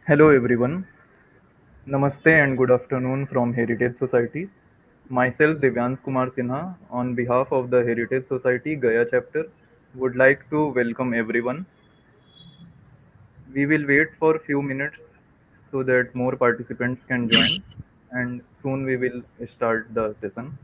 Hello everyone. Namaste and good afternoon from Heritage Society. Myself Divyansh Kumar Sinha on behalf of the Heritage Society-Gaya chapter would like to welcome everyone. We will wait for a few minutes so that more participants can join and soon we will start the session.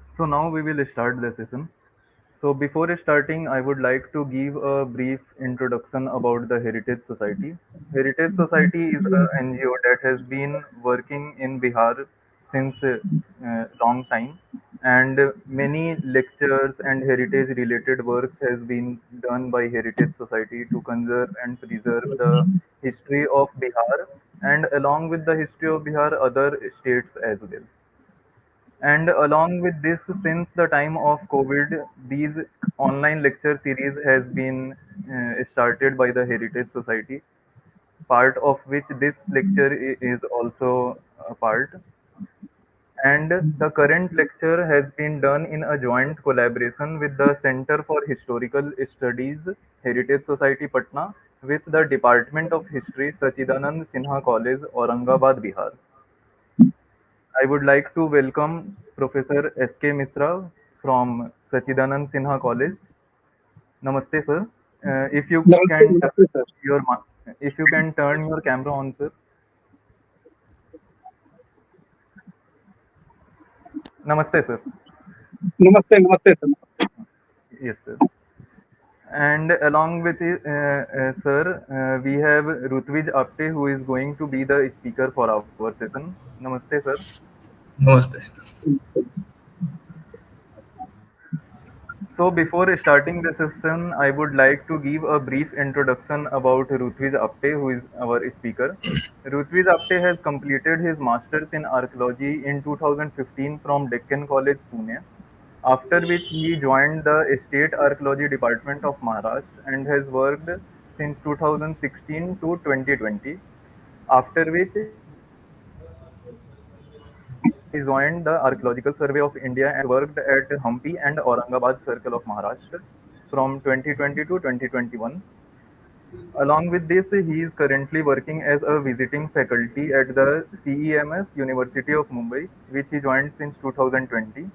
So now we will start the session. So before starting, I would like to give a brief introduction about the Heritage Society. Heritage Society is an NGO that has been working in Bihar since a long time, and many lectures and heritage related works has been done by Heritage Society to conserve and preserve the history of Bihar, and along with the history of Bihar, other states as well. And along with this, since the time of COVID, these online lecture series has been started by the Heritage Society, part of which this lecture is also a part. And the current lecture has been done in a joint collaboration with the Center for Historical Studies, Heritage Society Patna, with the Department of History, Sachchidanand Sinha College, Aurangabad, Bihar. I would like to welcome Professor S.K. Mishra from Sachchidanand Sinha College. Namaste, sir. If you Namaste, can turn namaste, sir. if you can turn your camera on, sir. Namaste, sir. Namaste, namaste, sir. Yes, sir. And along with it, sir, we have Rhutvij Apte, who is going to be the speaker for our session. Namaste, sir. Namaste. So before starting the session, I would like to give a brief introduction about Rhutvij Apte, who is our speaker. Rhutvij Apte has completed his master's in archaeology in 2015 from Deccan College, Pune, after which he joined the State Archaeology Department of Maharashtra and has worked since 2016 to 2020, after which he joined the Archaeological Survey of India and worked at Hampi and Aurangabad Circle of Maharashtra from 2020 to 2021. Along with this, he is currently working as a visiting faculty at the CEMS University of Mumbai, which he joined since 2020.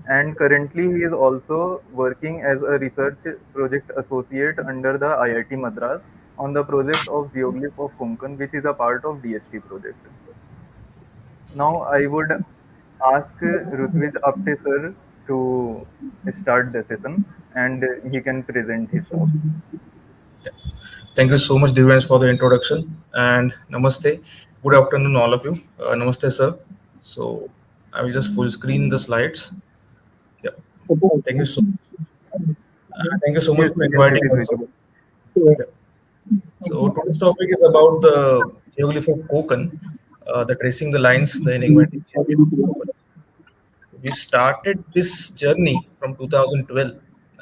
And currently, he is also working as a research project associate under the IIT Madras on the project of Geoglyphs of Konkan, which is a part of DST project. Now, I would ask Rhutvij Apte sir to start the session and he can present his talk. Thank you so much, Divyansh, for the introduction. And namaste. Good afternoon, all of you. Namaste, sir. So I will just full screen the slides. Yeah. Thank you so. Thank you so much Yes, for yes, it inviting is also. visible. Yeah. So today's topic is about the geoglyph of Konkan, the tracing the lines, the enigmatic geoglyph of Konkan. We started this journey from 2012,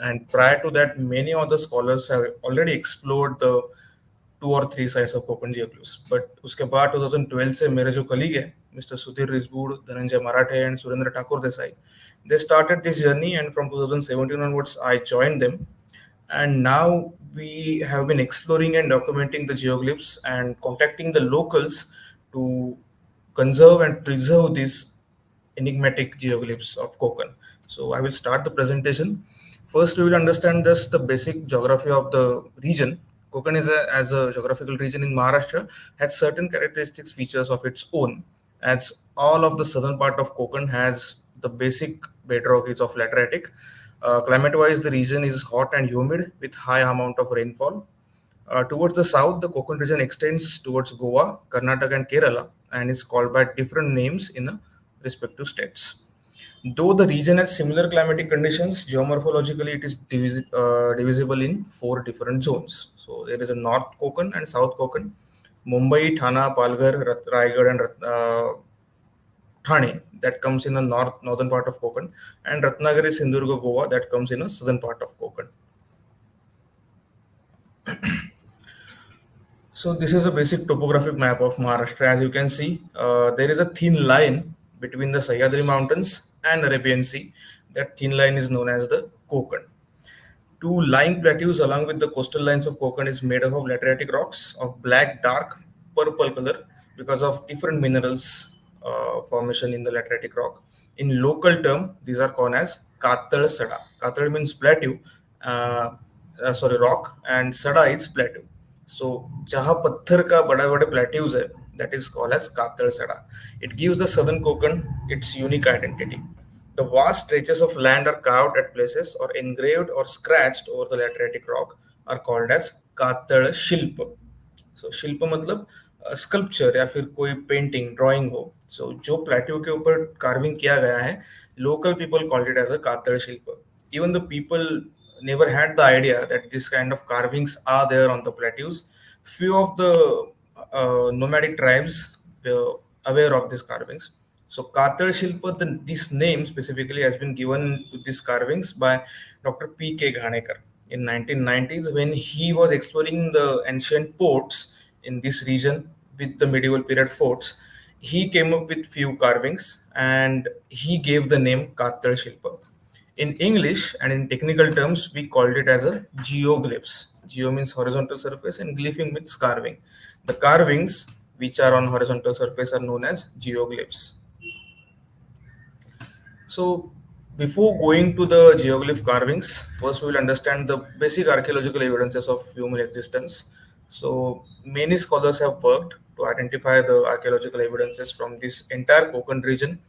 and prior to that, many other scholars have already explored the 2 or 3 sites of Konkan geoglyphs. But उसके बाद 2012 से मेरे जो colleague है Mr. Sudhir, Dhananjay Marathe, and Surendra Thakur Desai. They started this journey, and from 2017 onwards, I joined them. And now we have been exploring and documenting the geoglyphs and contacting the locals to conserve and preserve these enigmatic geoglyphs of Konkan. So I will start the presentation. First, we will understand just the basic geography of the region. Konkan is as a geographical region in Maharashtra, has certain characteristics features of its own. As all of the southern part of Konkan has the basic bedrock is of lateritic. Climate-wise, the region is hot and humid with high amount of rainfall. Towards the south, the Konkan region extends towards Goa, Karnataka, and Kerala, and is called by different names in the respective states. Though the region has similar climatic conditions, geomorphologically it is divisible in four different zones. So there is a North Konkan and South Konkan, Mumbai, Thana, Palghar, Raigad, and Thane that comes in the northern part of Konkan, and Ratnagiri, Sindhudurga, Goa that comes in the southern part of Konkan. So this is a basic topographic map of Maharashtra. As you can see, there is a thin line between the Sahyadri Mountains and Arabian Sea. That thin line is known as the Konkan. Two lying plateaus along with the coastal lines of Konkan is made up of lateritic rocks of black, dark, purple color because of different minerals formation in the lateritic rock. In local term, these are called as Katal Sada. Katal means plateau, rock, and Sada is plateau. So, जहाँ पत्थर का बड़ा बड़े plateaus है, that is called as Katal Sada. It gives the southern Konkan its unique identity. The vast stretches of land are carved at places or engraved or scratched over the lateritic rock are called as Katal Shilpa. So शिल्प मतलब sculpture या फिर कोई painting drawing हो. सो जो plateau के ऊपर carving किया गया है, local people called it as a कातड़ शिल्प. Even the people never had the idea that this kind of carvings are there on the plateaus. Few of the nomadic tribes were aware of these carvings. So Katar Shilpa, this name specifically has been given to these carvings by Dr. P.K. Ghanekar in 1990s when he was exploring the ancient ports in this region with the medieval period forts. He came up with few carvings and he gave the name Katar Shilpa. In English and in technical terms, we called it as a geoglyphs. Geo means horizontal surface and glyphing means carving. The carvings which are on horizontal surface are known as geoglyphs. So before going to the geoglyph carvings, first we will understand the basic archaeological evidences of human existence. So many scholars have worked to identify the archaeological evidences from this entire Konkan region.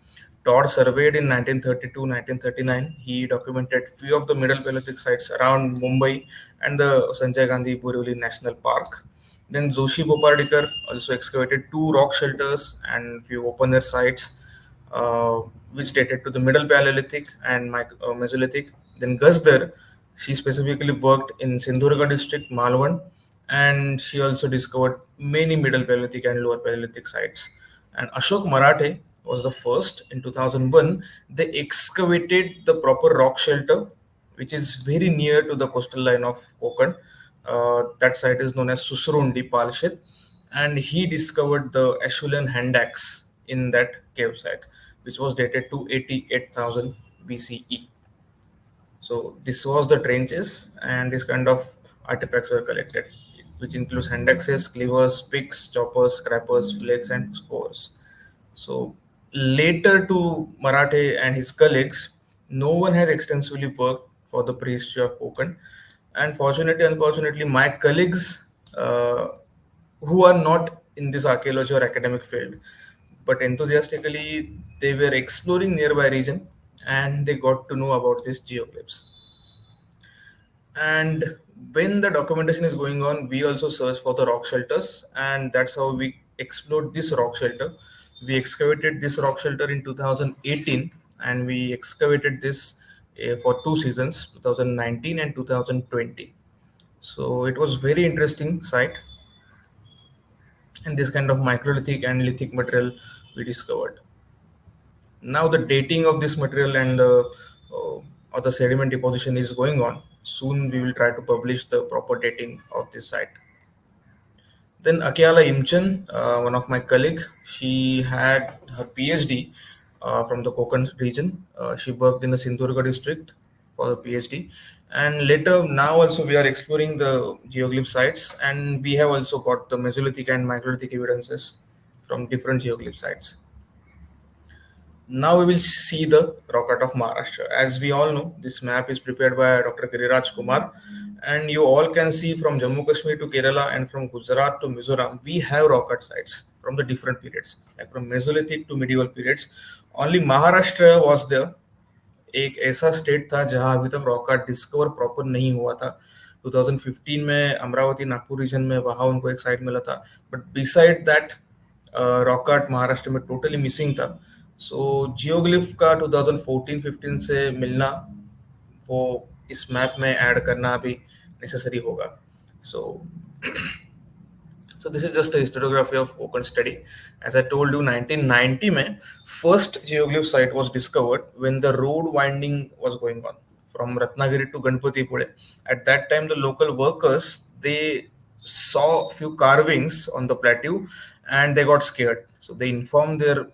Todd surveyed in 1932-1939. He documented few of the Middle Paleolithic sites around Mumbai and the Sanjay Gandhi Borivali National Park. Then Joshi Bopardikar also excavated 2 rock shelters and few open air sites which dated to the Middle Paleolithic and Mesolithic. Then Gasdar, she specifically worked in Sindhudurga district, Malwan, and she also discovered many Middle Paleolithic and Lower Paleolithic sites. And Ashok Marathe was the first in 2001. They excavated the proper rock shelter, which is very near to the coastal line of Konkan. That site is known as Susrundi Palshet, and he discovered the Acheulean hand axe in that cave site, which was dated to 88,000 BCE. So this was the trenches, and this kind of artifacts were collected, which includes hand axes, cleavers, picks, choppers, scrapers, flakes, and scores. So later to Marathe and his colleagues, no one has extensively worked for the prehistory of Konkan. And unfortunately, my colleagues who are not in this archaeology or academic field, but enthusiastically they were exploring nearby region and they got to know about these geoglyphs. And when the documentation is going on, we also search for the rock shelters, and that's how we explored this rock shelter. We excavated this rock shelter in 2018, and we excavated this for 2 seasons, 2019 and 2020. So it was very interesting site, and this kind of microlithic and lithic material we discovered. Now the dating of this material and or the sediment deposition is going on. Soon we will try to publish the proper dating of this site. Then Akiala Imchen, one of my colleague, she had her PhD from the Konkan region. She worked in the Sindhurga district for the PhD, and later now also we are exploring the geoglyph sites, and we have also got the Mesolithic and Megalithic evidences from different geoglyph sites. Now we will see the rock art of Maharashtra. As we all know, this map is prepared by Dr. Giriraj Kumar, and you all can see from Jammu Kashmir to Kerala and from Gujarat to Mizoram, we have rock art sites from the different periods, like from Mesolithic to medieval periods. Only Maharashtra was there. एक ऐसा state था जहां अभी तक rock art discover proper नहीं हुआ था. 2015 में अमरावती नागपुर रीजन में वहां उनको एक साइट मिला था, but beside that rock art Maharashtra में टोटली मिसिंग था. सो जियोग्लिफ का 2014-15 से मिलना, वो इस मैप में ऐड करना अभी नेसेसरी होगा. So this is just a historiography of Konkan study. As I told you, 1990 में first geoglyph site was discovered when the road winding was going on from Ratnagiri to Ganpatipule. At that time, the local workers, they saw few carvings on the plateau and they got scared. So they informed their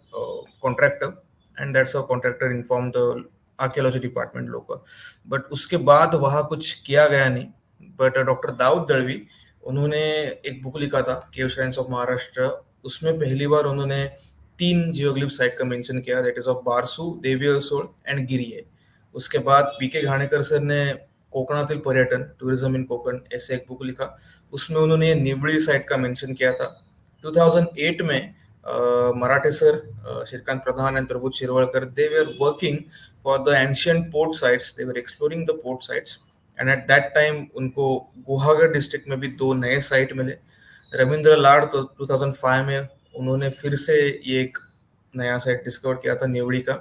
contractor, and that's how contractor informed the archaeology department local. But उसके बाद वहाँ कुछ किया गया नहीं. But doctor Dawood Dalvi, उन्होंने एक book लिखा था केव श्राइन्स ऑफ महाराष्ट्र. उसमें पहली बार उन्होंने 3 जियोग्लिफ साइट का मेंशन किया, that is of Barsu, Devisod and Giriye. उसके बाद पीके घाणेकर सर ने कोकणातील पर्यटन, टूरिज्म इन कोकण, ऐसे एक बुक लिखा. उसमें उन्होंने निवड़ी साइट का मेंशन किया था. 2008 में Marathe sir, Shrikant Pradhan and Prabodh Shirwalkar, they were working for the ancient port sites. They were exploring the port sites. And at that time उनको गुहागर डिस्ट्रिक्ट में भी 2 नए साइट मिले. रविंद्र लाड तो 2005 में उन्होंने फिर से ये एक नया साइट डिस्कवर किया था नेवड़ी का.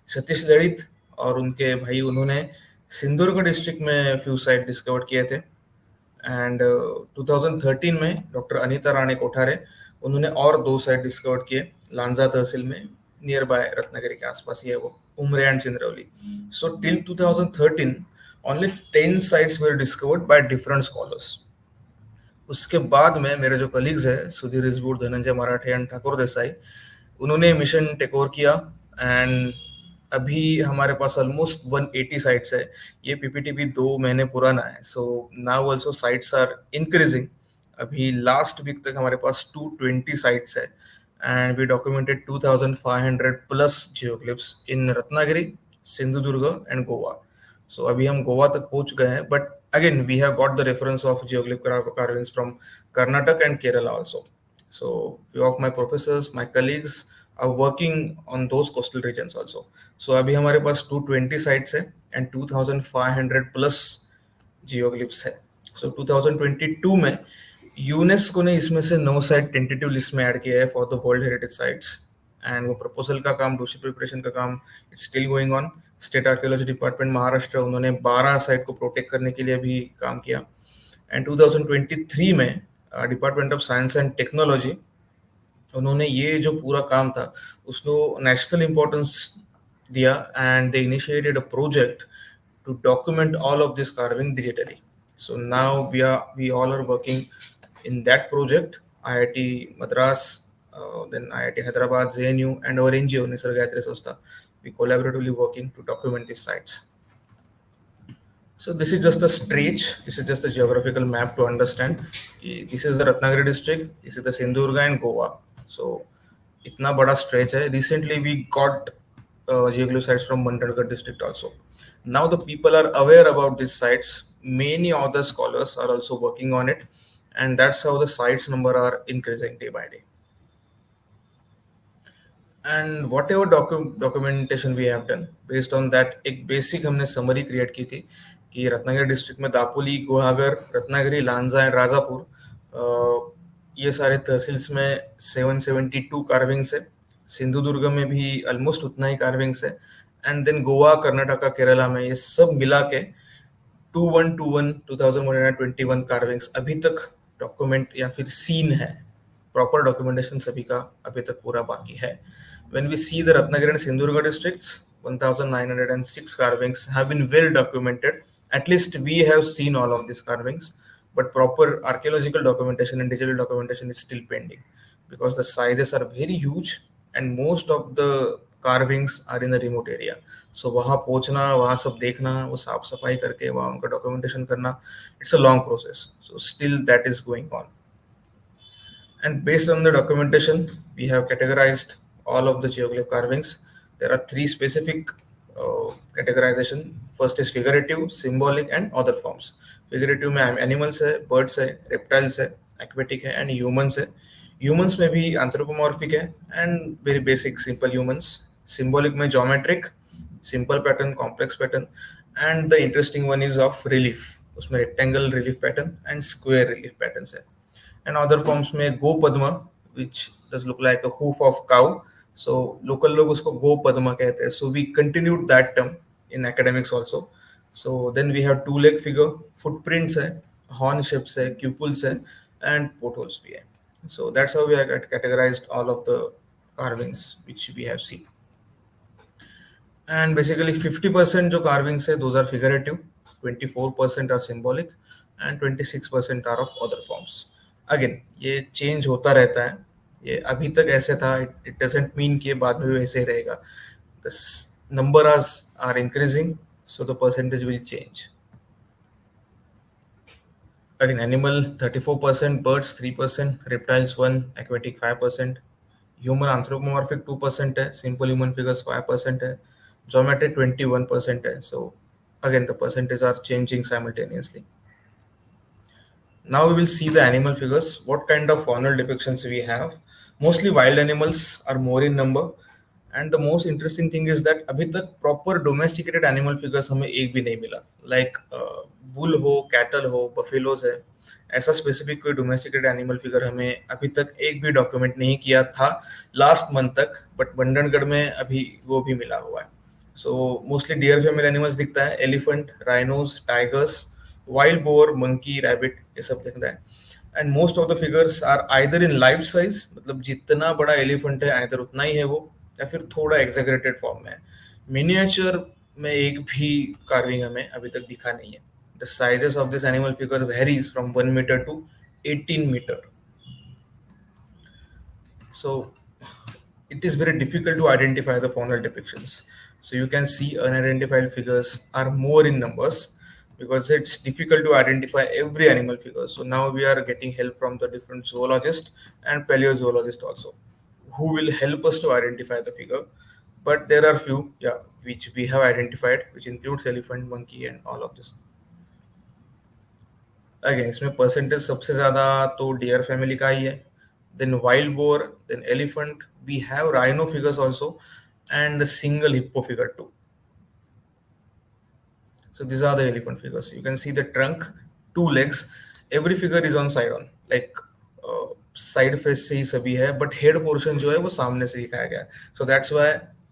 सतीश ललित और उनके भाई, उन्होंने सिंधुदुर्ग डिस्ट्रिक्ट में फ्यू साइट डिस्कवर किए थे. एंड 2013 में डॉक्टर अनिता राणे कोठारे, उन्होंने और 2 साइट डिस्कवर किए लांजा तहसील में, नियर बाय रत्नागिरी के आसपास ही है वो, Umre and Chindrauli. So till 2013 only 10 sites were discovered by different scholars. उसके बाद में मेरे जो कलीग्स हैं, सुधीर इजबूर, धनंजय मराठे एंड ठाकुर देसाई, उन्होंने मिशन टेक ओवर किया. एंड अभी हमारे पास ऑलमोस्ट 180 साइट्स है. ये पीपीटी भी 2 महीने पुराना है. So now also sites are increasing. अभी लास्ट वीक तक हमारे पास 220 साइट्स है, and we documented 2500 plus geoglyphs in Ratnagiri, Sindhudurg and Goa. So अभी हम गोवा तक पहुंच गए हैं, but again we have got the reference of geoglyph carvings from Karnataka and Kerala also. So few of my professors, my colleagues are working on those coastal regions also. So अभी हमारे पास 220 sites है and 2500 plus geoglyphs है. So 2022 में UNESCO ने इसमें से 9 site tentative list में ऐड किया है for the world heritage sites. And वो प्रपोजल का काम, दूसरी प्रिपरेशन का काम, it's still going on. State archaeology department Maharashtra, उन्होंने 12 साइट को प्रोटेक्ट करने के लिए भी काम किया. एंड 2023 में department of science and technology, उन्होंने ये जो पूरा काम था उसको नेशनल इम्पोर्टेंस दिया, and they initiated a project to document all of this carving digitally. So now we all are working in that project. IIT Madras, then IIT Hyderabad, JNU, and our NGO, Nisarg Gayatri Samstha, we collaboratively working to document these sites. So this is just a stretch, this is just a geographical map to understand. This is the Ratnagiri district, this is the Sindhurga and Goa. So itna bada stretch hai. Recently we got geoglyph sites from Mandalgarh district also. Now the people are aware about these sites. Many other scholars are also working on it. And that's how the sites number are increasing day by day. And whatever documentation we have done, based on that, एक basic हमने summary create की थी कि Ratnagiri district में Dapoli, Guhagar, Ratnagiri, Lanja and Rajapur, ये सारे तहसील्स में 772 carvings है. सिंधुदुर्ग में भी ऑलमोस्ट उतना ही कार्विंग्स है. एंड देन गोवा, कर्नाटका, केरला में ये सब मिला के 2121 कार्विंग्स अभी तक डॉक्यूमेंट या फिर सीन है. प्रॉपर डॉक्यूमेंटेशन सभी का अभी तक पूरा बाकी है. When we see the Ratnagiri and Sindhurga districts, 1906 carvings have been well documented. At least we have seen all of these carvings. but proper archaeological documentation and digital documentation is still pending because the sizes are very huge and most of the carvings are in a remote area. So वहाँ पहुँचना, वहाँ सब देखना, वो साफ सफाई करके वहाँ उनका documentation करना, it's a long process. So still that is going on. And based on the documentation, we have categorized all of the geoglyph carvings. There are three specific categorization. First is figurative, symbolic, and other forms. Figurative में animals है, birds है, reptiles है, aquatic है, and humans है. Humans में भी anthropomorphic है and very basic simple humans. Symbolic में geometric, simple pattern, complex pattern, and the interesting one is of relief. उसमें rectangle relief pattern and square relief patterns है. And other forms में go padma, which does look like a hoof of cow. So local लोग उसको go padma कहते हैं. So we continued that term in academics also. So then we have two-leg figure, footprints है, horn shapes है, cupels है, and portholes भी है. So that's how we have categorized all of the carvings which we have seen. And basically 50% जो carvings है, those are figurative, 24% are symbolic, and 26% are of other forms. Again ये change होता रहता है, ये अभी तक ऐसे था, इट डजंट मीन कि बाद में वैसे ही रहेगा. The number are increasing, so the percentage will change. Again animal 34%, birds 3%, reptiles 1%, aquatic 5%, human anthropomorphic 2% है, सिंपल ह्यूमन फिगर्स 5% है, ज्योमेट्रिक 21% है. So again the percentage are changing simultaneously. Now we will see the animal figures, what kind of faunal depictions we have. Mostly wild animals are more in number, and the most interesting thing is that अभी तक proper domesticated animal figures हमें एक भी नहीं मिला. Like bull हो, cattle हो, buffaloes है, ऐसा specific कोई domesticated animal figure हमें अभी तक एक भी document नहीं किया था last month तक, but बंडनगढ़ में अभी वो भी मिला हुआ है. So mostly deer family animals दिखता है, elephant, rhinos, tigers, wild boar, monkey, rabbit, ये सब दिखता है. And most of the figures are either in life size, मतलब जितना बड़ा elephant है either उतना ही है वो, या फिर थोड़ा exaggerated form में है. Miniature में एक भी carving हमें अभी तक दिखा नहीं है. The sizes of this animal figure varies from 1 meter to 18 meter. So it is very difficult to identify the faunal depictions. So you can see unidentified figures are more in numbers because it's difficult to identify every animal figure. So now we are getting help from the different zoologists and paleozoologists also, who will help us to identify the figure. But there are few, which we have identified, which includes elephant, monkey, and all of this. Again, इसमें percentage सबसे ज़्यादा तो deer family का ही है. Then wild boar, then elephant. We have rhino figures also, and a single hippo figure too. So these are the elephant figures. You can see the trunk, 2 legs. Every figure is on side on, like side face से ही सभी है, but head portion जो है वो सामने से दिखाया गया है. So that's why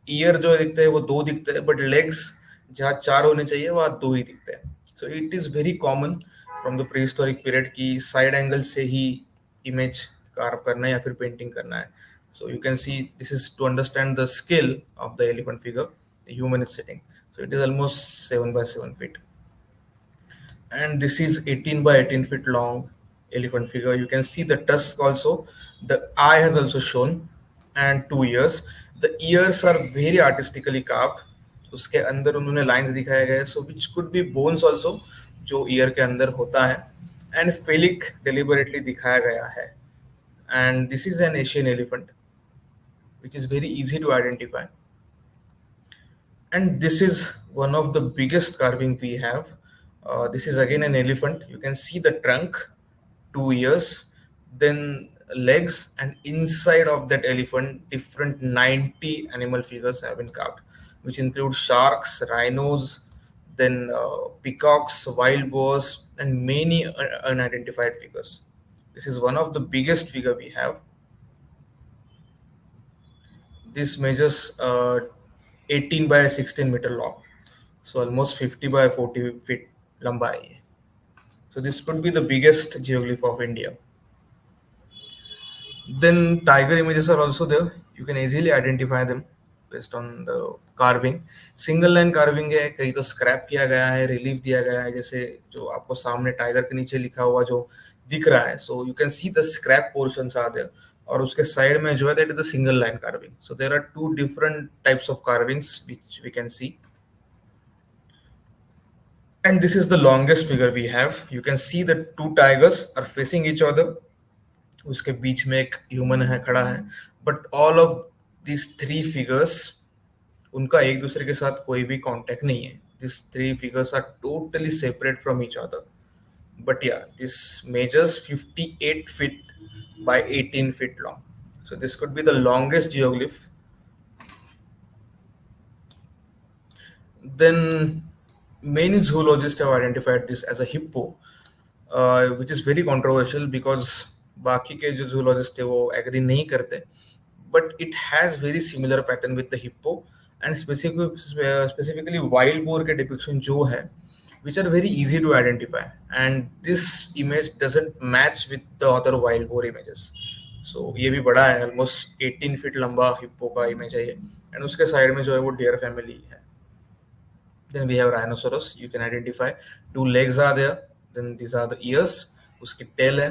ear जो दिखते हैं वो 2 दिखते हैं, but legs जहाँ 4 होने चाहिए वहाँ 2 ही दिखते हैं. So it is very common from the prehistoric period कि side angle से ही image carve करना है या फिर painting करना है. So you can see this is to understand the scale of the elephant figure the human is sitting. So it is almost 7 by 7 feet. And this is 18 by 18 feet long elephant figure. You can see the tusk also. The eye has also shown, and 2 ears. The ears are very artistically carved. उसके अंदर उन्होंने lines दिखाए गए, so which could be bones also, जो ear के अंदर होता है, and phallic deliberately दिखाया गया है. And this is an Asian elephant, which is very easy to identify. And this is one of the biggest carving we have. This is again an elephant. You can see the trunk, 2 ears, then legs, and inside of that elephant, different 90 animal figures have been carved, which include sharks, rhinos, then peacocks, wild boars, and many unidentified figures. This is one of the biggest figure we have. This measures 18 by 16 meter long, so almost 50 by 40 feet lambai. So this could be the biggest geoglyph of India. Then tiger images are also there. You can easily identify them. based on the carving. Single line carving है, कहीं तो scrap किया गया है, relief दिया गया है, जैसे जो आपको सामने टाइगर के नीचे लिखा हुआ जो दिख रहा है, so you can see the scrap portions are there, और उसके साइड में जो है that is the single line carving. So there are two different types of carvings which we can see. And this is the longest figure we have. You can see the two tigers are facing each other. उसके बीच में एक human है, खड़ा है. But all of this three figures, उनका एक दूसरे के साथ कोई भी कांटेक्ट नहीं है. This three figures are totally separate from each other. But yeah, this measures 58 feet by 18 feet long. So this could be the longest geoglyph. Then many zoologists have identified this as a hippo, which is very controversial because बाकी के जो zoologists है वो agree नहीं करते. But it has very similar pattern with the hippo, and specifically wild boar के depiction जो है, which are very easy to identify, and this image doesn't match with the other wild boar images. So ये भी बड़ा है, almost 18 feet लंबा hippo का image है ये, and उसके side में जो है वो deer family है. Then we have rhinoceros. You can identify two legs are there. Then these are the ears. उसकी tail है,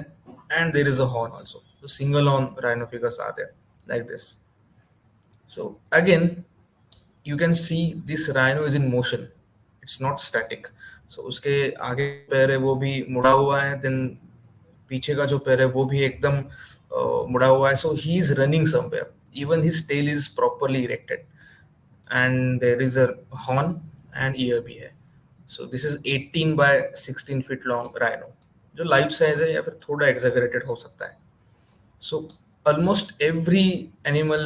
and there is a horn also. So single horn rhino figures are there like this. So again, you can see this rhino is in motion. It's not static. So उसके आगे पैर है वो भी मुड़ा हुआ है. Then पीछे का जो पैर है वो भी एकदम मुड़ा हुआ है. So he is running somewhere. Even his tail is properly erected, and there is a horn and ear भी है. So this is 18 by 16 feet long rhino, जो लाइफ साइज है या फिर थोड़ा exaggerated हो सकता है. So almost every animal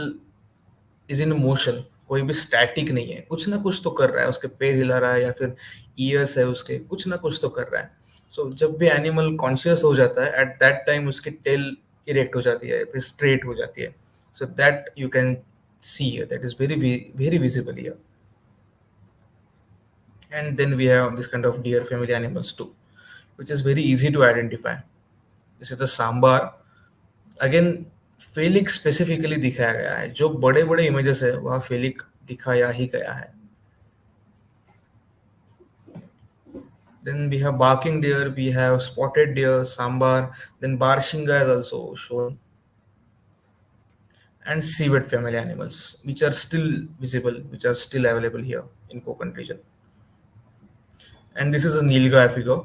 is in motion. कोई भी स्टैटिक नहीं है, कुछ ना कुछ तो कर रहा है. उसके पैर हिला रहा है या फिर ईयर्स है उसके, कुछ ना कुछ तो कर रहा है. सो जब भी एनिमल कॉन्शियस हो जाता है, एट दैट टाइम उसकी टेल इरेक्ट हो जाती है, फिर स्ट्रेट हो जाती है. So that you can C, that is very very visible here. And then we have this kind of deer family animals too, which is very easy to identify. This is the sambar. Again, phallic specifically दिखाया गया है. जो बड़े बड़े images है वहाँ फेलिक दिखाया ही गया है. Then we have barking deer, we have spotted deer, sambar, then barshinga is also shown, and civet family animals, which are still visible, which are still available here in Konkan region. And this is a nilgaya figure.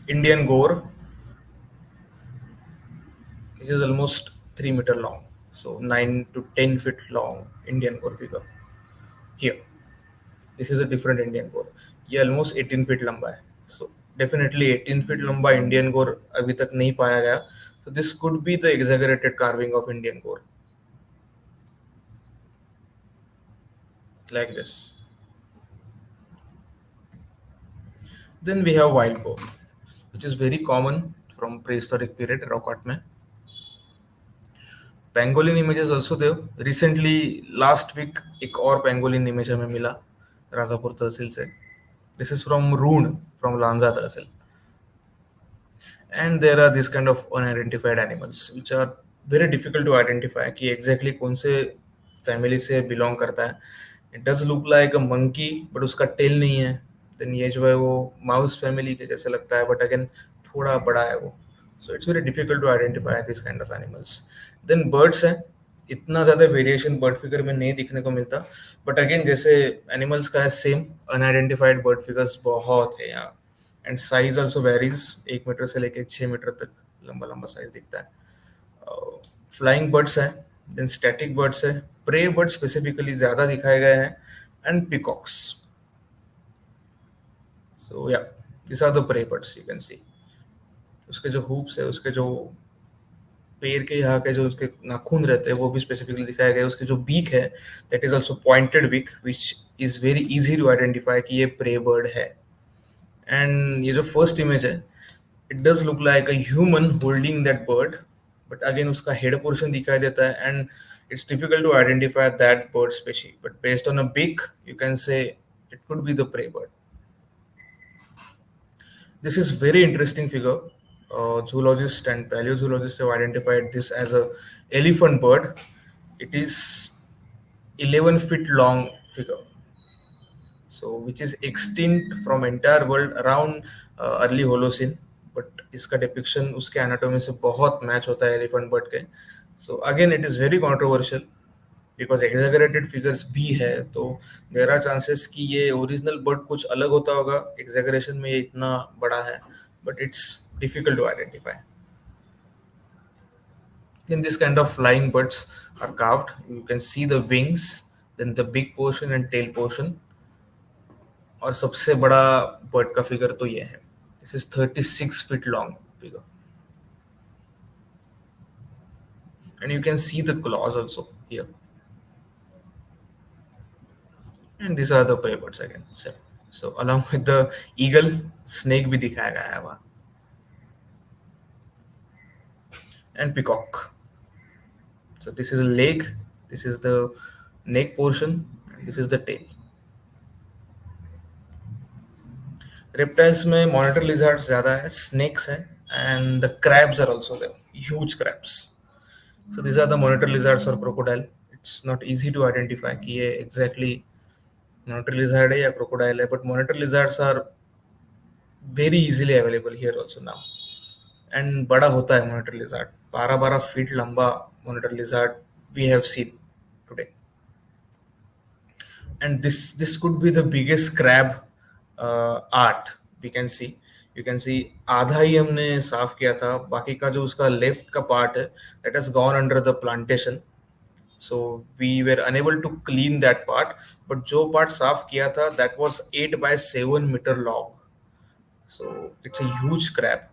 Indian gore. This is almost 3 meter long, so 9 to 10 feet long Indian gore figure. Here, this is a different Indian gore. ये almost 18 feet लंबा है. So definitely 18 feet लंबा Indian gore अभी तक नहीं पाया गया. So this could be the exaggerated carving of Indian gore, like this. Then we have wild boar, which is very common from prehistoric period rock art में. Pangolin images also there. Recently last week एक और pangolin image हमें मिला राजापुर तहसील से. This is from Roon, from Lanza tehsil. And there are this kind of unidentified animals which are very difficult to identify कि exactly कौन से family से belong करता है. It does look like a monkey, but उसका tail नहीं है. Then ये जो है वो mouse family के जैसे लगता है, but again थोड़ा बड़ा है वो. So it's very difficult to identify this kind of animals. Then birds है, इतना ज़्यादा वेरिएशन बर्ड फिगर में नहीं दिखने को मिलता. बट अगेन जैसे एनिमल्स का है सेम, अनआइडेंटिफाइड बर्ड फिगर्स बहुत है यहाँ. And size also varies, 1 metre से लेके 6 मीटर तक लंबा लंबा साइज दिखता है. फ्लाइंग बर्ड्स है, देन स्टैटिक बर्ड्स है, प्रे बर्ड स्पेसिफिकली ज़्यादा दिखाए गए हैं, and peacocks. So yeah this are the prey birds. You can see उसके जो हुप्स है, उसके जो पैर के यहाँ के जो उसके नाखून रहते हैं वो भी स्पेसिफिकली दिखाया गया है. उसके जो बीक है that is also pointed beak, which is very easy to identify कि ये प्रे बर्ड है. एंड ये जो फर्स्ट इमेज है, it does look like a human holding that bird, but again उसका हेड पोर्शन दिखाई देता है, and it's difficult to identify that bird species. But based on a beak you can say it could be the prey bird. This is very interesting figure. zoologists and paleozoologists have identified this as a elephant bird. It is 11 feet long figure, so which is extinct from entire world around early Holocene. But इसका depiction उसके anatomy से बहुत match होता है elephant bird के. So again it is very controversial because exaggerated figures भी है, तो there are chances कि ये original bird कुछ अलग होता होगा, exaggeration में ये इतना बड़ा है, but it's difficult to identify. Then this kind of flying birds are carved. You can see the wings, then the big portion and tail portion. और सबसे बड़ा बर्ड का फिगर तो ये है. This is 36 feet long figure, and you can see the claws also here. And this are the prey birds again. So along with the eagle, snake भी दिखाया गया है वहां, and peacock. So this is a leg, this is the neck portion, this is the tail. Reptiles में monitor lizards ज्यादा है, snakes है, and the crabs are also there, huge crabs. So these are the monitor lizards or crocodile. It's not easy to identify कि ये exactly monitor lizard है या crocodile है, but monitor lizards are very easily available here also now. And बड़ा होता है monitor lizard, 12 feet लंबा monitor lizard we have seen today. And this could be the biggest crab art we can see. You can see आधा ही हमने साफ किया था, बाकी का जो उसका लेफ्ट का पार्ट है that has gone under the plantation, so we were unable to clean that part. but जो पार्ट साफ किया था that was 8 by 7 meter long, so it's a huge crab.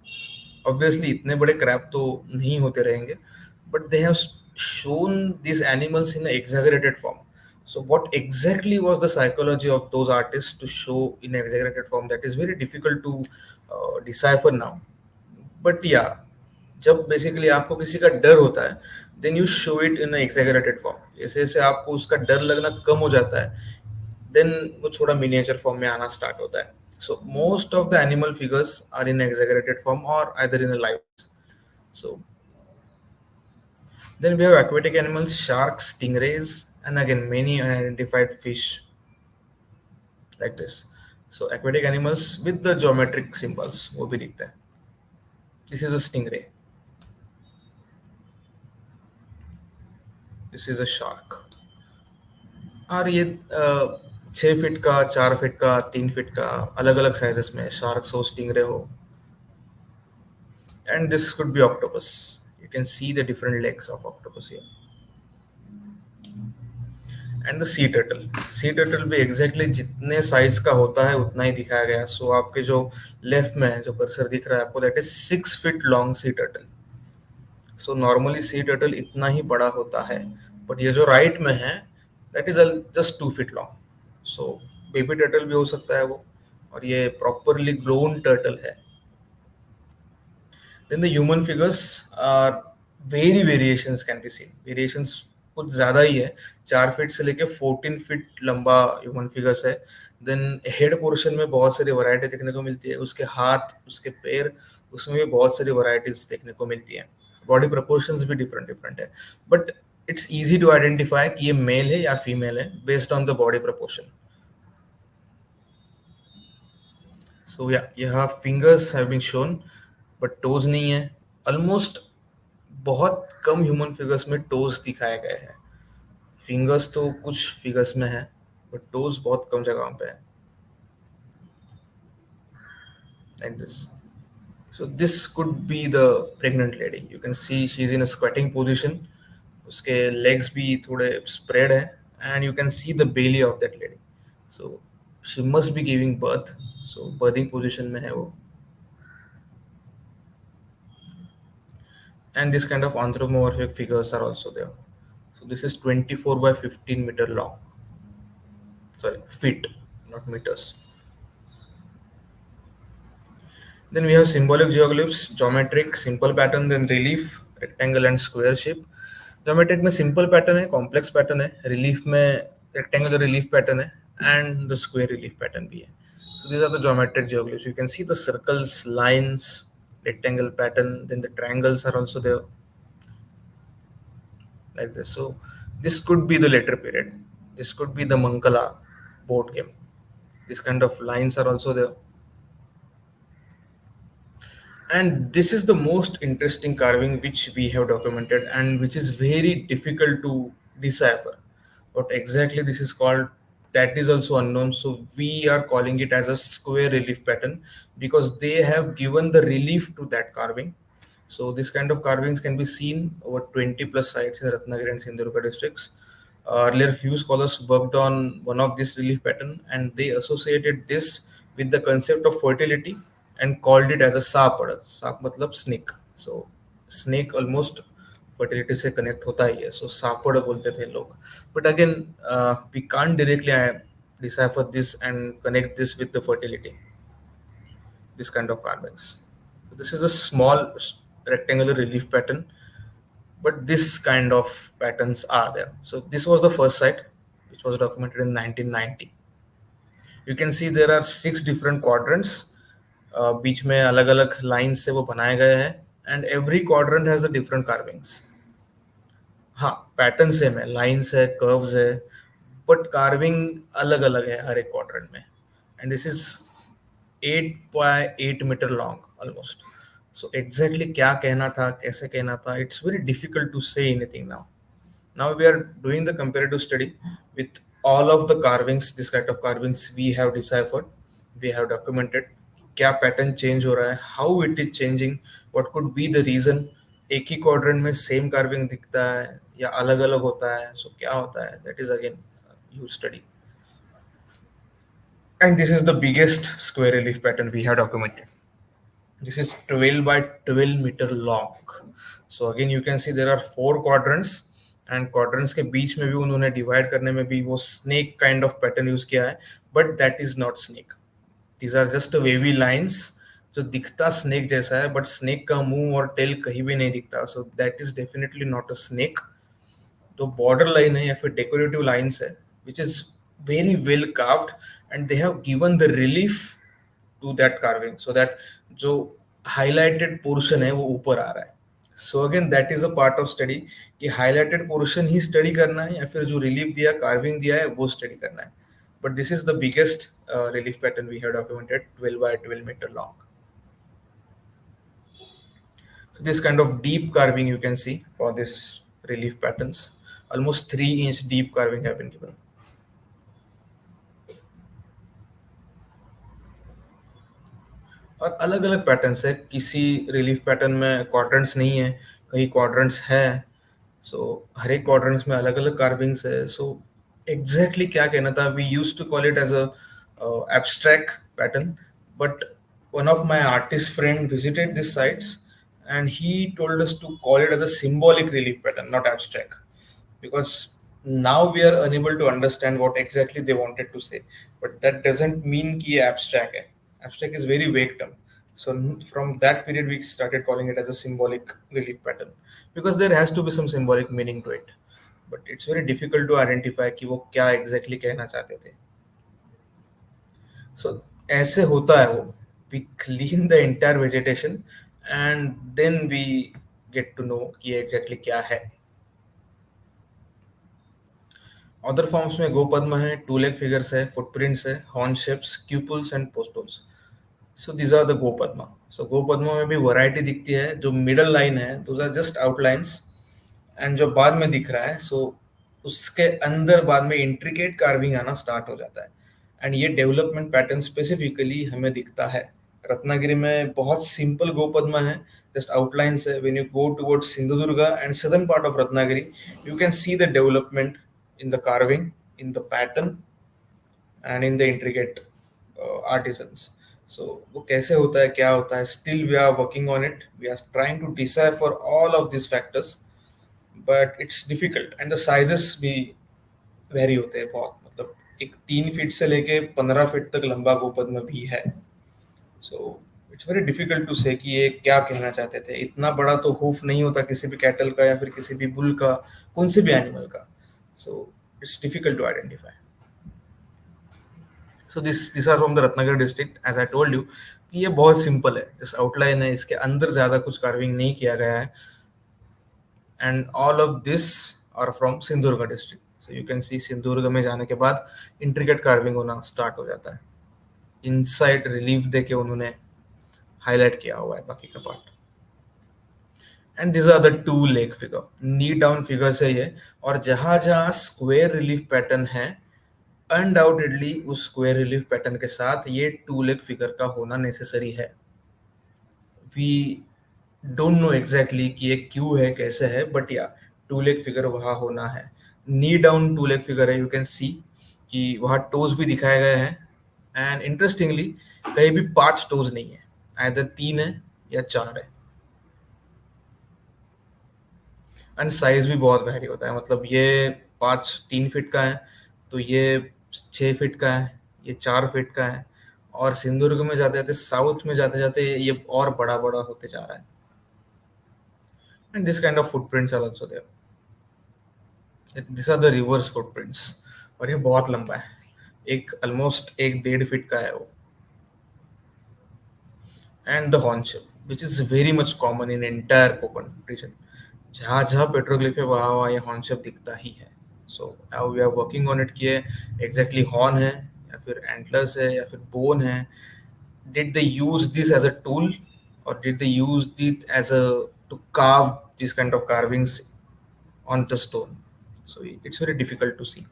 obviously इतने बड़े crab तो नहीं होते रहेंगे, but they have shown these animals in an exaggerated form. So what exactly was the psychology of those artists to show in an exaggerated form, that is very difficult to decipher now. But yeah, जब basically आपको किसी का डर होता है, then you show it in an exaggerated form. जैसे जैसे आपको उसका डर लगना कम हो जाता है, then वो थोड़ा miniature form में आना start होता है. So most of the animal figures are in exaggerated form or either in a live. So then we have aquatic animals, sharks, stingrays, and again many unidentified fish like this. So aquatic animals with the geometric symbols वो भी दिखता है. This is a stingray. This is a shark. और ये 6 feet का, 4 feet का, 3 feet का, अलग अलग साइजेस में sharks हो, stingray हो. And this could be octopus. You can see the different legs of octopus here. And the sea turtle भी एग्जैक्टली जितने साइज का होता है उतना ही दिखाया गया. सो आपके जो लेफ्ट में है, जो कर्सर दिख रहा है आपको, that is 6 feet long sea turtle. So normally sea turtle इतना ही बड़ा होता है, बट ये जो राइट में है that is just 2 feet long. So baby turtle भी हो सकता है वो, और ये प्रॉपरली ग्रोन टर्टल है. Then the human figures are very variations can be seen. Variations कुछ ज्यादा ही है, 4 फीट से लेके 14 फीट लंबा ह्यूमन फिगर्स है. देन हेड पोर्शन में बहुत सारी वैरायटी देखने को मिलती है, उसके हाथ, उसके पैर, उसमें भी बहुत सारी वैरायटीज देखने को मिलती है. बॉडी प्रोपोर्शंस भी डिफरेंट है, but it's easy to identify कि ये मेल है या फीमेल है based on the body proportion. So या यहाँ fingers have been shown but toes नहीं है. ऑलमोस्ट बहुत कम ह्यूमन फिगर्स में टोज दिखाए गए हैं. फिंगर्स तो कुछ फिगर्स में है, बट टोज बहुत कम जगहों पे है. Like this. So this could be the pregnant lady. You can C she is in a squatting position. उसके लेग्स भी थोड़े स्प्रेड है, and you can see the belly of that lady. So she must be giving birth. So berthing position में है वो. And this kind of anthropomorphic figures are also there. So this is 24 by 15 meter long. Sorry, feet, not meters. Then we have symbolic geoglyphs, geometric, simple pattern, then relief, rectangle and square shape. Geometric में simple pattern है, complex pattern है, relief में rectangular relief pattern है, and the square relief pattern भी है. So these are the geometric geoglyphs. You can see the circles, lines, rectangle pattern. Then the triangles are also there, like this. So this could be the later period. This could be the Mankala board game. This kind of lines are also there. And this is the most interesting carving which we have documented and which is very difficult to decipher. What exactly this is called, that is also unknown. So we are calling it as a square relief pattern because they have given the relief to that carving. So this kind of carvings can be seen over 20 plus sites in Ratnagiri and Sindhudurga districts. Earlier, few scholars worked on one of this relief pattern and they associated this with the concept of fertility and called it as a sapad. साप मतलब snake. So snake almost fertility से connect होता ही है. So सापड़ बोलते थे लोग. But again, we can't directly decipher this and connect this with the fertility. This kind of carvings. This is a small rectangular relief pattern, but this kind of patterns are there. So this was the first site, which was documented in 1990. You can see there are 6 different quadrants. बीच में अलग अलग lines से वो बनाए गए हैं and every quadrant has a different carvings. हाँ, pattern same है, लाइन्स है, कर्व्स है, बट कार्विंग अलग अलग है हर एक क्वाड्रेंट में. And this is 8 by 8 meter long almost. So exactly क्या कहना था, कैसे कहना था, it's very difficult to say anything now. Now we are doing the comparative study with all of the carvings, this kind of carvings we have deciphered, we have documented. क्या pattern change हो रहा है, how it is changing, what could be the reason. एक ही quadrant में same carving दिखता है या अलग अलग होता है, सो क्या होता है, that is again huge study. And this is the biggest square relief pattern we have documented. This is 12 by 12 meter long. So again you can see there are 4 quadrants and quadrants के बीच में भी उन्होंने divide करने में भी वो snake kind of pattern use किया है, but that is not snake. These are just wavy lines जो दिखता snake जैसा है, but snake का मुंह और tail कहीं भी नहीं दिखता, so that is definitely not a snake. तो border line है या फिर decorative lines है, which is very well carved and they have given the relief to that carving so that जो highlighted portion है वो ऊपर आ रहा है. So again that is a part of study कि highlighted portion ही study करना है या फिर जो relief दिया, carving दिया है वो study करना है. But this is the biggest relief pattern we have documented, 12 by 12 meter long. So this kind of deep carving you can see for this relief patterns. Almost 3-inch deep carving have been given. और अलग अलग patterns है, किसी relief pattern में quadrants नहीं है, कहीं quadrants है. सो हर एक क्वाड्रेंट्स में अलग अलग कार्विंग्स है. सो एग्जैक्टली क्या कहना था, we used to call it as a abstract pattern, but one of my artist friend visited these sites and he told us to call it as a symbolic relief pattern, not abstract, because now we are unable to understand what exactly they wanted to say, but that doesn't mean कि ये abstract है. Abstract is very vague term. So from that period we started calling it as a symbolic relief pattern because there has to be some symbolic meaning to it, but it's very difficult to identify कि वो क्या exactly कहना चाहते थे. So ऐसे होता है वो, we clean the entire vegetation and then we get to know कि exactly क्या है. Other forms में गोपद्म है, 2 leg figures है, footprints है, horn shapes, cupels and postals. So these are the गोपद्म. So गोपद्म में भी variety दिखती है. जो middle line है, those are just outlines, and जो बाद में दिख रहा है, so उसके अंदर बाद में intricate carving आना start हो जाता है. एंड ये डेवलपमेंट पैटर्न स्पेसिफिकली हमें दिखता है रत्नागिरी में. बहुत सिंपल गोपद्म है, जस्ट आउटलाइंस है. When you go towards Sindhudurga and southern part of Ratnagiri, you can see the development in the carving, in the pattern and in the intricate artisans. So वो कैसे होता है, क्या होता है, still we are working on it. We are trying to decipher all of this factors, but it's difficult and the sizes भी very होते हैं बहुत. मतलब एक 3 फीट से लेके 15 फीट तक लंबा गोपद्म भी है. So it's very difficult to say कि ये क्या कहना चाहते थे. इतना बड़ा तो हूफ नहीं होता किसी भी कैटल का या फिर किसी भी बुल का, कौन से भी एनिमल का. So it's difficult to identify. So these are from the Ratnagiri district. As I told you, ये बहुत सिंपल है, जस्ट आउटलाइन है, इसके अंदर ज्यादा कुछ कार्विंग नहीं किया गया है. And all of this are from Sindhudurg district. So you can see Sindhudurg में जाने के बाद इंट्रिकेट कार्विंग होना स्टार्ट हो जाता है. इनसाइड रिलीफ देके उन्होंने हाईलाइट किया हुआ है बाकी का part. And this are the two leg figure, knee down figures है ये. और जहां जहां स्क्वायर रिलीफ पैटर्न है, अनडाउटेडली उस स्क्वायर रिलीफ पैटर्न के साथ ये टू लेग फिगर का होना नेसेसरी है. वी डोंट नो एग्जैक्टली कि ये क्यों है, कैसे है, बट या टू लेग फिगर वहां होना है. Knee down two leg figure है. यू कैन सी कि वहां टोज भी दिखाए गए हैं. एंड इंटरेस्टिंगली कहीं भी 5 टोज नहीं है, आइदर 3 है या 4 है. एंड साइज भी बहुत वैरी होता है. मतलब ये 3 फीट का है, तो ये 6 फीट का है, ये 4 फीट का है. और सिंधुदुर्ग में जाते जाते, साउथ में जाते जाते ये और बड़ा बड़ा होते जा रहा है. And this kind of footprints are also there. This are the reverse footprints. और ये बहुत लंबा है, एक ऑलमोस्ट 1-1.5 फीट का है वो. And the horn shape which is very much common in entire Konkan region. जहाँ जहाँ पेट्रोग्लिफ है वहाँ ये हॉर्न शेप दिखता ही है. So now we are working on it कि एग्जैक्टली हॉर्न है या फिर एंटलर्स है या फिर बोन है. Did they use this as a tool और did they use this as a to carve this kind of carvings on the stone. So it's very difficult to see.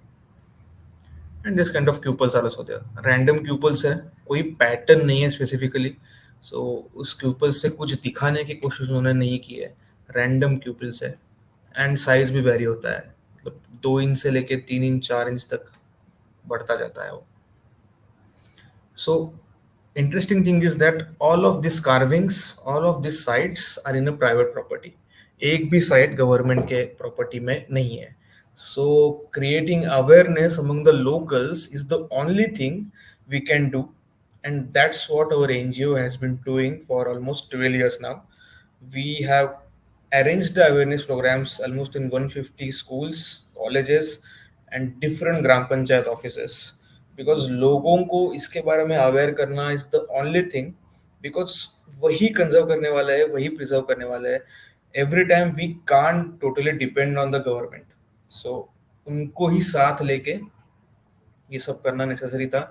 And this kind of couples are also there. Random couples है, कोई pattern नहीं है specifically. सो उस क्यूपल्स से कुछ दिखाने की कोशिश उन्होंने नहीं की है. रैंडम क्यूपल्स है. एंड साइज भी वेरी होता है, मतलब 2 इंच से लेके 3 इंच 4 इंच तक बढ़ता जाता है वो. सो interesting thing is that all of these carvings, all of these sites are in a private property. एक भी साइट गवर्नमेंट के प्रॉपर्टी में नहीं है. So creating awareness among the locals is the only thing we can do, and that's what our NGO has been doing for almost 12 years now. We have arranged the awareness programs almost in 150 schools, colleges, and different gram panchayat offices. Because लोगों को इसके बारे में aware करना is the only thing. Because वही conserve करने वाला है, वही प्रिजर्व करने वाला है. Every time we can't totally depend on the government. So उनको ही साथ लेके ये सब करना नेसेसरी था.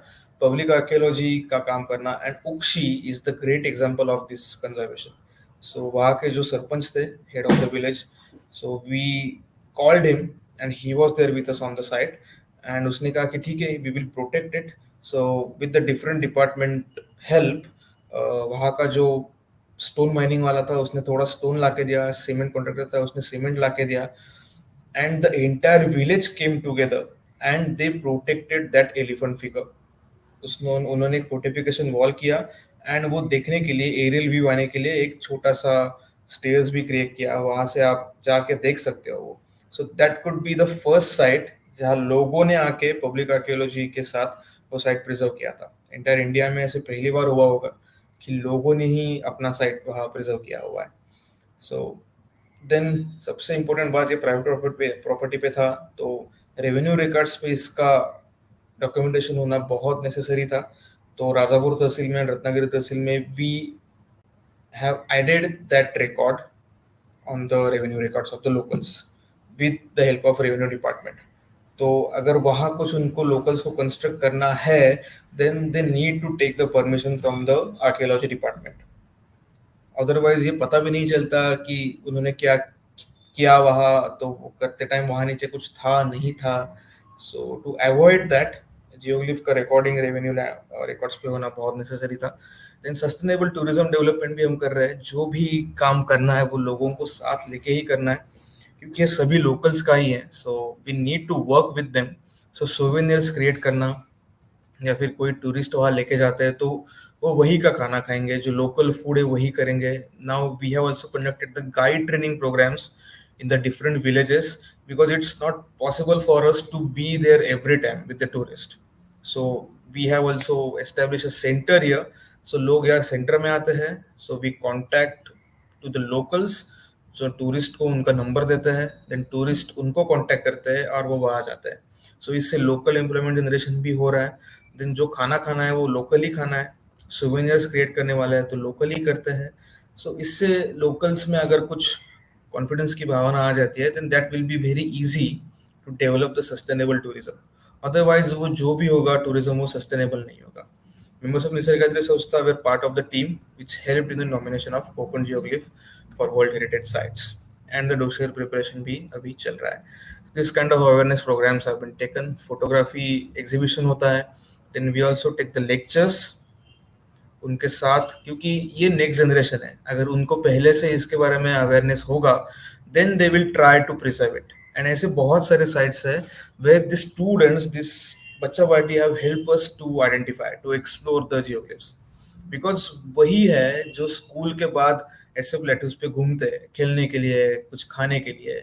पब्लिक आर्कियोलॉजी का काम करना. And Ukshi is the great example of this conservation. So वहाँ के जो सरपंच थे, head of the village, so we called him and he was there with us on the site. And उसने कहा कि ठीक है, we will protect it. So with the different department help, वहाँ का जो स्टोन माइनिंग वाला था उसने थोड़ा स्टोन ला के दिया, सीमेंट कॉन्ट्रैक्टर था उसने सीमेंट ला के दिया. And the entire village came together and they protected that elephant figure. उसमें उन्होंने एक फोर्टिफिकेशन वॉल किया. एंड वो देखने के लिए, एरियल व्यू आने के लिए एक छोटा सा स्टेयर्स भी क्रिएट किया. वहां से आप जाके देख सकते हो वो. So that could be the first sight जहाँ लोगों ने आके पब्लिक आर्कियोलॉजी के साथ वो साइट प्रिजर्व किया था. एंटायर इंडिया में ऐसे पहली बार हुआ होगा कि लोगों ने ही अपना साइट वहाँ प्रिजर्व किया हुआ है. सो देन सबसे इम्पोर्टेंट बात, ये प्राइवेट प्रॉपर्टी पे था, तो रेवेन्यू रिकॉर्ड्स पे इसका डॉक्यूमेंटेशन होना बहुत नेसेसरी था. तो राजापुर तहसील में, रत्नागिरी तहसील में we have added that record on the revenue records of the locals with the help of revenue department. तो अगर वहाँ कुछ उनको लोकल्स को कंस्ट्रक्ट करना है, then they need to take the permission from the archaeology department. Otherwise ये पता भी नहीं चलता कि उन्होंने क्या किया वहाँ. तो वो करते टाइम वहाँ नीचे कुछ था नहीं था. सो टू अवॉइड दैट, जियोग्लिफ का रिकॉर्डिंग रेवेन्यू रिकॉर्ड्स पे होना बहुत नेसेसरी था. देन सस्टेनेबल टूरिज्म डेवलपमेंट भी हम कर रहे हैं. जो भी काम करना है वो लोगों को साथ लेके ही करना है, क्योंकि ये सभी लोकल्स का ही है. So we need to work with them. So souvenirs create करना, या फिर कोई टूरिस्ट वहाँ लेके जाते हैं तो वो वही का खाना खाएंगे, जो लोकल फूड है वही करेंगे. Now we have also conducted the guide training programs in the different villages, because it's not possible for us to be there every time with the tourist. So we have also established a center here. So लोग यहाँ centre में आते हैं. So we contact to the locals, जो tourist को उनका number देते हैं, देन टूरिस्ट उनको कांटेक्ट करते हैं और वो वहाँ जाते हैं. सो इससे लोकल एम्प्लॉयमेंट जनरेशन भी हो रहा है. देन जो खाना खाना है वो लोकली खाना है. सोवेनियर्स क्रिएट करने वाले हैं तो लोकल ही करते हैं। सो इससे लोकल्स में अगर कुछ कॉन्फिडेंस की भावना आ जाती है, then that will be very easy to develop the sustainable tourism. Otherwise वो जो भी होगा टूरिज्म वो सस्टेनेबल नहीं होगा। Members of निसर्गात्री संस्था were part of the team which helped in the nomination of Konkan geoglyph for World Heritage Sites, and the dossier preparation भी अभी चल रहा है। This kind of awareness programs have been taken. Photography exhibition होता है, then we also take the lectures उनके साथ, क्योंकि ये नेक्स्ट जनरेशन है। अगर उनको पहले से इसके बारे में अवेयरनेस होगा, then they will try to preserve it. And ऐसे बहुत सारे साइट्स है वेयर दिस स्टूडेंट्स, दिस बच्चा party have help us to identify, to explore the geoglyphs. Because वही है जो स्कूल के बाद ऐसे प्लेटूज पे घूमते हैं खेलने के लिए, कुछ खाने के लिए,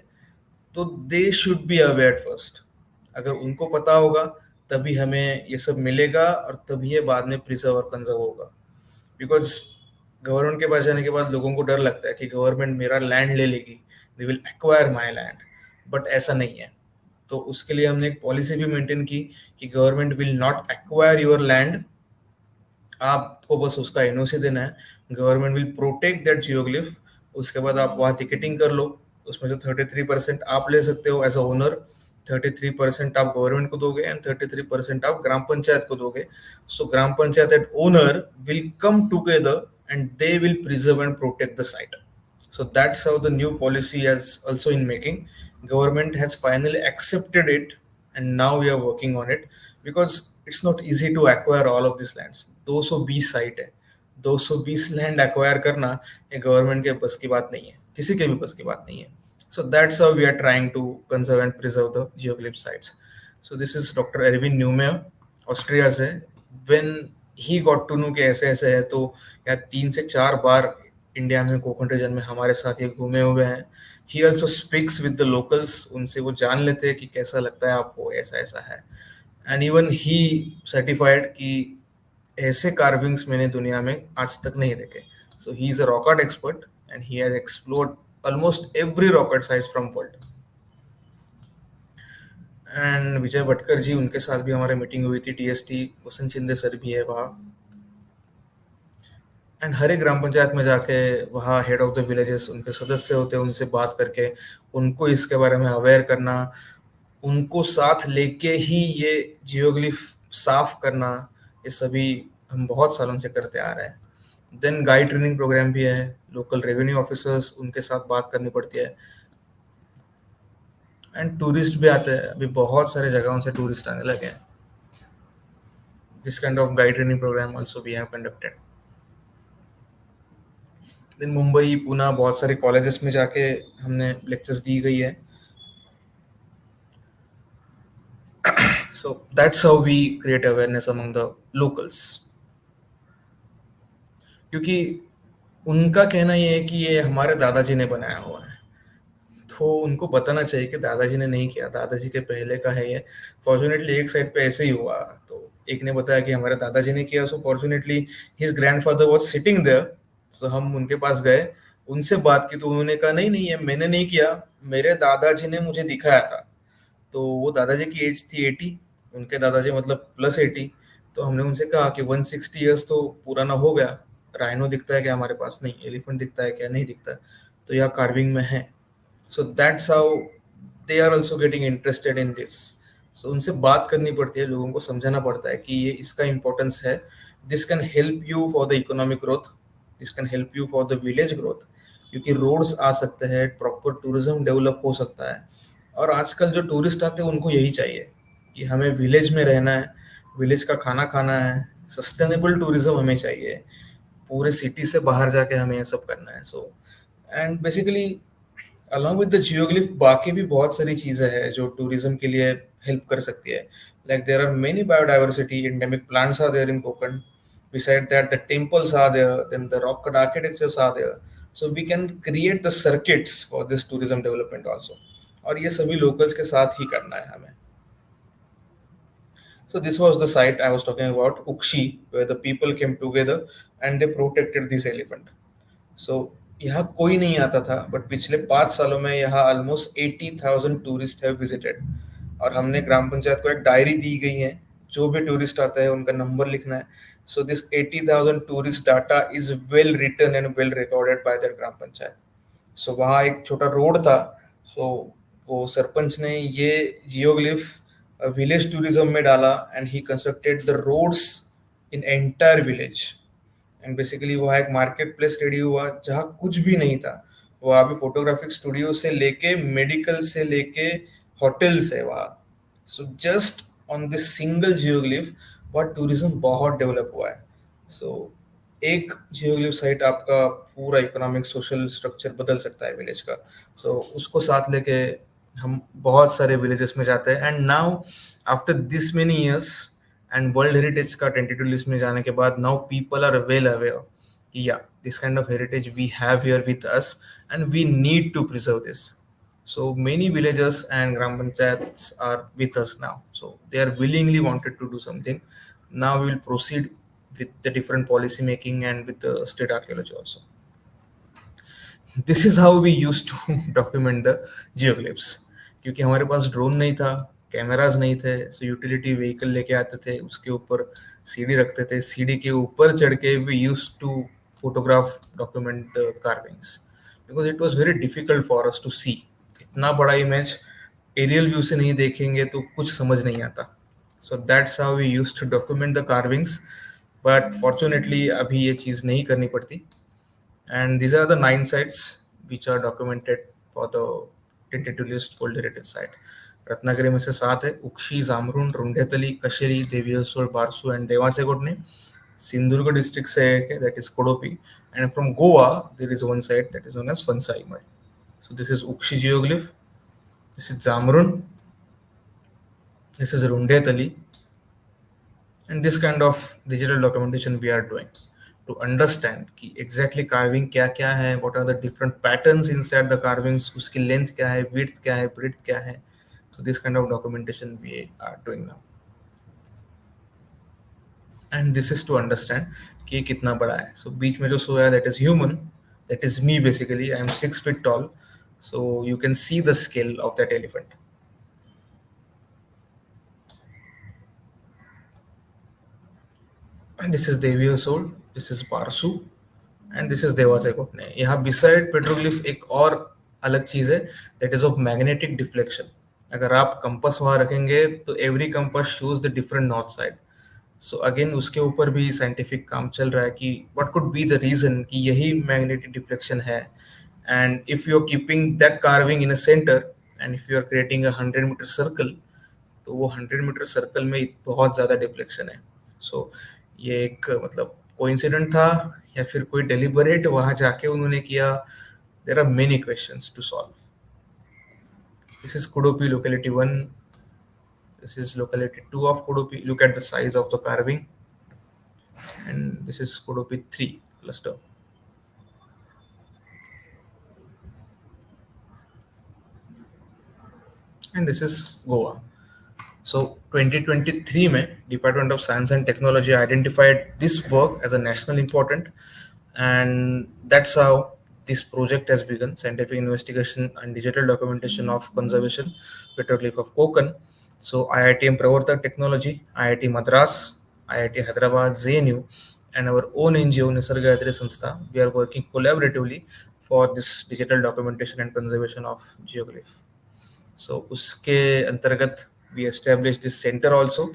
तो they should be aware first. अगर उनको पता होगा तभी हमें ये सब मिलेगा और तभी ये बाद में प्रिजर्व और कंजर्व होगा। बिकॉज गवर्नमेंट के पास जाने के बाद लोगों को डर लगता है कि गवर्नमेंट मेरा लैंड ले लेगी, they will acquire my land, but ऐसा नहीं है। तो उसके लिए हमने एक पॉलिसी भी मेंटेन की कि government will not acquire your land, आपको बस उसका एनओसी देना है, government will protect that geoglyph. उसके बाद आप वहाँ टिकटिंग कर लो, उसमें से 33% आप ले सकते हो एज अ ओनर, 33% आप गवर्नमेंट को दोगे एंड 33% आप ग्राम पंचायत को दोगे। So gram panchayat and owner will come together and they will preserve and protect the site. So that's how the new policy is also in making. Government has finally accepted it and now we are working on it, because it's not easy to acquire all of these lands. 220 site है, 220 land acquire करना ये government के बस की बात नहीं है, किसी के भी बस की बात नहीं है। So that's how we are trying to conserve and preserve the geoglyph sites. So this is Dr. Erwin Neumayer, Austria से। When he got to know कि ऐसे ऐसे है, तो या 3 से 4 बार इंडिया में कोकण रीजन में हमारे साथ ये घूमे हुए हैं। He also speaks with the locals, उनसे वो जान लेते हैं कि कैसा लगता है आपको, ऐसा ऐसा है। एंड इवन ही सर्टिफाइड कि ऐसे कार्विंग्स मैंने दुनिया में आज तक नहीं देखे। So he is a rock art expert and he has explored almost every rock art sites from world. And Vijay Bhatkar ji, उनके साथ भी हमारी मीटिंग हुई थी। टीएसटी वसंत शिंदे सर भी है वहाँ। एंड हर एक ग्राम पंचायत में जाके वहाँ हेड ऑफ द विलेजेस, उनके सदस्य होते हैं, उनसे बात करके उनको इसके बारे में अवेयर करना, उनको साथ लेके ही ये जियोग्लिफ साफ करना, ये सभी हम बहुत सालों से करते आ रहे हैं। देन गाइड ट्रेनिंग प्रोग्राम भी है, लोकल रेवेन्यू ऑफिसर्स, उनके साथ बात करनी पड़ती है। एंड टूरिस्ट भी आते हैं, अभी बहुत सारे जगहों से टूरिस्ट आने लगे हैं। This kind of guide training program also we have conducted. Then Mumbai, Pune, बहुत सारे कॉलेजेस में जाके हमने लेक्चर्स दी गई है। So that's how we create awareness among the locals. क्योंकि उनका कहना ये है कि ये हमारे दादाजी ने बनाया हुआ है, तो उनको बताना चाहिए कि दादाजी ने नहीं किया, दादाजी के पहले का है ये। फॉर्चुनेटली एक साइड पे ऐसे ही हुआ, तो एक ने बताया कि हमारे दादाजी ने किया। So fortunately his grandfather was sitting there. So हम उनके पास गए, उनसे बात की, तो उन्होंने कहा नहीं नहीं, ये मैंने नहीं किया, मेरे दादाजी ने मुझे दिखाया था। तो वो दादाजी की एज थी 80, उनके दादाजी मतलब +80। तो हमने उनसे कहा कि 160 ईयर्स तो पुराना हो गया, राइनो दिखता है क्या हमारे पास? नहीं। एलिफेंट दिखता है क्या? नहीं दिखता। तो यह कार्विंग में है। So that's how they are also getting interested in this. So उनसे बात करनी पड़ती है, लोगों को समझाना पड़ता है कि ये इसका इम्पोर्टेंस है। This can help you for the economic growth. This can help you for the village growth. क्योंकि रोड्स आ सकते हैं, प्रॉपर टूरिज्म डेवलप हो सकता है। और आजकल जो टूरिस्ट आते हैं उनको यही चाहिए कि हमें विलेज में रहना है, विलेज का खाना खाना है, सस्टेनेबल टूरिज्म हमें चाहिए, पूरे सिटी से बाहर जाके हमें ये सब करना है। So and basically along with the geoglyph बाकी भी बहुत सारी चीजें हैं जो टूरिज्म के लिए हेल्प कर सकती है। Like there are many biodiversity, endemic plants are there in Konkan. Beside that, the temples are there, then the rock cut architectures are there. So we can create the circuits for this tourism development also. और ये सभी locals के साथ ही करना है हमें। So this was the site I was talking about, Ukshi, where the people came together and they protected this elephant. So यहाँ कोई नहीं आता था, बट पिछले 5 सालों में यहाँ ऑलमोस्ट 80,000 टूरिस्ट हैव विजिटेड। और हमने ग्राम पंचायत को एक डायरी दी गई है जो भी टूरिस्ट आता है उनका नंबर लिखना है. So this 80,000 tourist data is well written and well recorded by their gram panchayat. So वहाँ एक छोटा रोड था. So वो सरपंच ने ये जियोग्लिफ विलेज टूरिज्म में डाला and he constructed the roads in entire village. And basically वहाँ एक मार्केट प्लेस रेडी हुआ जहाँ कुछ भी नहीं था. वहाँ भी फोटोग्राफिक स्टूडियो से लेके मेडिकल से लेके होटल्स है वहाँ. So just on this single geoglyph वहाँ टूरिज्म बहुत डेवलप हुआ है. सो एक जियोग्लिफ साइट आपका पूरा इकोनॉमिक सोशल स्ट्रक्चर बदल सकता है विलेज का. सो उसको साथ लेके हम बहुत सारे विलेजेस में जाते हैं. And now after this many years and world heritage का टेंटेटिव लिस्ट में जाने के बाद now people are well aware कि yeah this kind of heritage we have here with us and we need to preserve this. So many villagers and gram panchayats are with us now. So they are willingly wanted to do something. Now we will proceed with the different policy making and with the state archaeology also. This is how we used to document the geoglyphs. क्योंकि हमारे पास drone नहीं था, cameras नहीं थे, सो utility vehicle लेके आते थे, उसके ऊपर सीडी रखते थे, सीडी के ऊपर चढ़ के we used to photograph document the carvings because it was very difficult for us to see. इतना बड़ा इमेज एरियल व्यू से नहीं देखेंगे तो कुछ समझ नहीं आता. So that's how we used to document the carvings. But fortunately अभी ये चीज़ नहीं करनी पड़ती. And these are the 9 sites which are documented for the tentative list world heritage site. Ratnagiri में से 7 है, उक्षी, जामरुन, रुंडेतली, कशेरी, देवियसोल, बारसू एंड देवासेगोडने. सिंधुदुर्ग डिस्ट्रिक्ट से है, that is Kodopi. And from Goa there is one site that is known as Fansai. So this is Ukshi geoglyph, this is Jamrun, this is Rundetali, and this kind of digital documentation we are doing to understand कि exactly carving क्या है, what are the different patterns inside the carvings, उसकी length क्या है, width क्या है, breadth क्या है. So this kind of documentation we are doing now. And this is to understand कि कितना बड़ा है. So बीच में जो सोया that is human, that is me basically. I am 6 feet tall. So you can see the scale of that elephant. And this is Deviya Soul, this is Parsu, and this is Devaseko. यहाँ beside petroglyph एक और अलग चीज है, that is of magnetic deflection. अगर आप compass वहाँ रखेंगे तो every compass shows the different north side. So again उसके ऊपर भी scientific काम चल रहा है कि what could be the reason कि यही magnetic deflection है. And if you are keeping that carving in a center and if you are creating a 100-meter circle तो वो 100-meter circle में बहुत ज़्यादा deflection है. So ये एक मतलब coincidence था या फिर कोई deliberate वहाँ जाके उन्होंने किया. There are many questions to solve. This is Kudopi locality 1. This is locality 2 of Kudopi. Look at the size of the carving. And this is Kudopi 3 cluster. And this is Goa. So 2023 में Department of Science and Technology identified this work as a national important, and that's how this project has begun, scientific investigation and digital documentation of conservation petroglyph of Konkan. So IITM Pravartak Technology, IIT Madras, IIT Hyderabad, JNU, and our own NGO Nisargayatri Sanstha, we are working collaboratively for this digital documentation and conservation of geoglyph. So uske antargat we established this center also.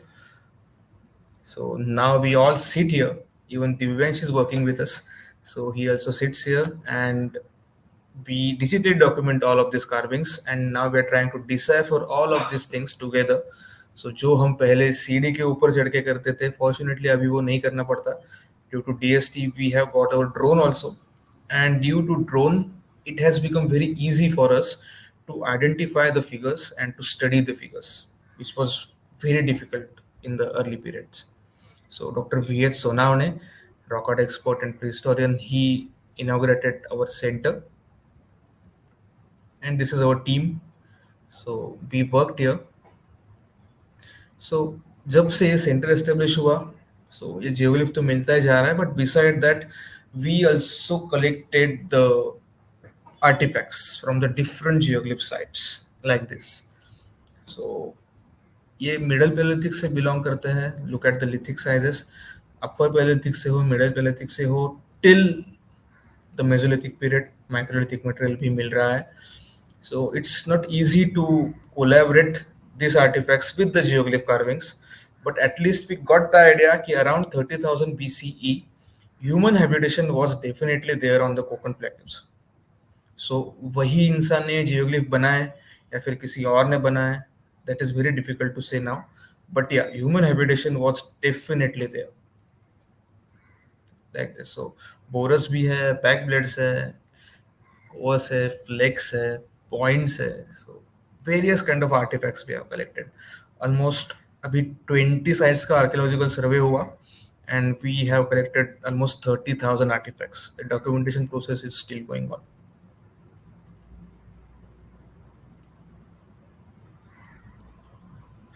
So now we all sit here. Even Divyansh is working with us. So he also sits here and we digitally document all of these carvings. And now we are trying to decipher all of these things together. So जो हम पहले CD के ऊपर चढ़ के करते थे, fortunately अभी वो नहीं करना पड़ता. Due to DST, we have got our drone also. And due to drone, it has become very easy for us to identify the figures and to study the figures, which was very difficult in the early periods. So Dr. V.H. Sonavane, rock art expert and prehistorian, he inaugurated our center. And this is our team. So we worked here. So जब से ये center establish हुआ, so ये geoglyph तो मिलता ही जा रहा है, but beside that, we also collected the artifacts from the different geoglyph sites like this. So ये मिडल पैलेolithic से बिलोंग करते हैं. Look at the lithic sizes. Upper palaeolithic से हो, मिडल पैलेolithic से हो, till the mesolithic period microlithic material भी मिल रहा है. So it's not easy to collaborate these artifacts with the geoglyph carvings, but at least we got the idea कि around 30,000 BCE human habitation was definitely there on the Konkan plateaus. So वही इंसान ने geoglyph बनाए या फिर किसी और ने बनाए, that is very difficult to say now, but yeah, human habitation was definitely there like this. So borers भी है, back blades है, course है, flex है, points है, so various kind of artifacts we have collected. Almost अभी 20 sites का archaeological survey हुआ and we have collected almost 30,000 artifacts. The documentation process is still going on.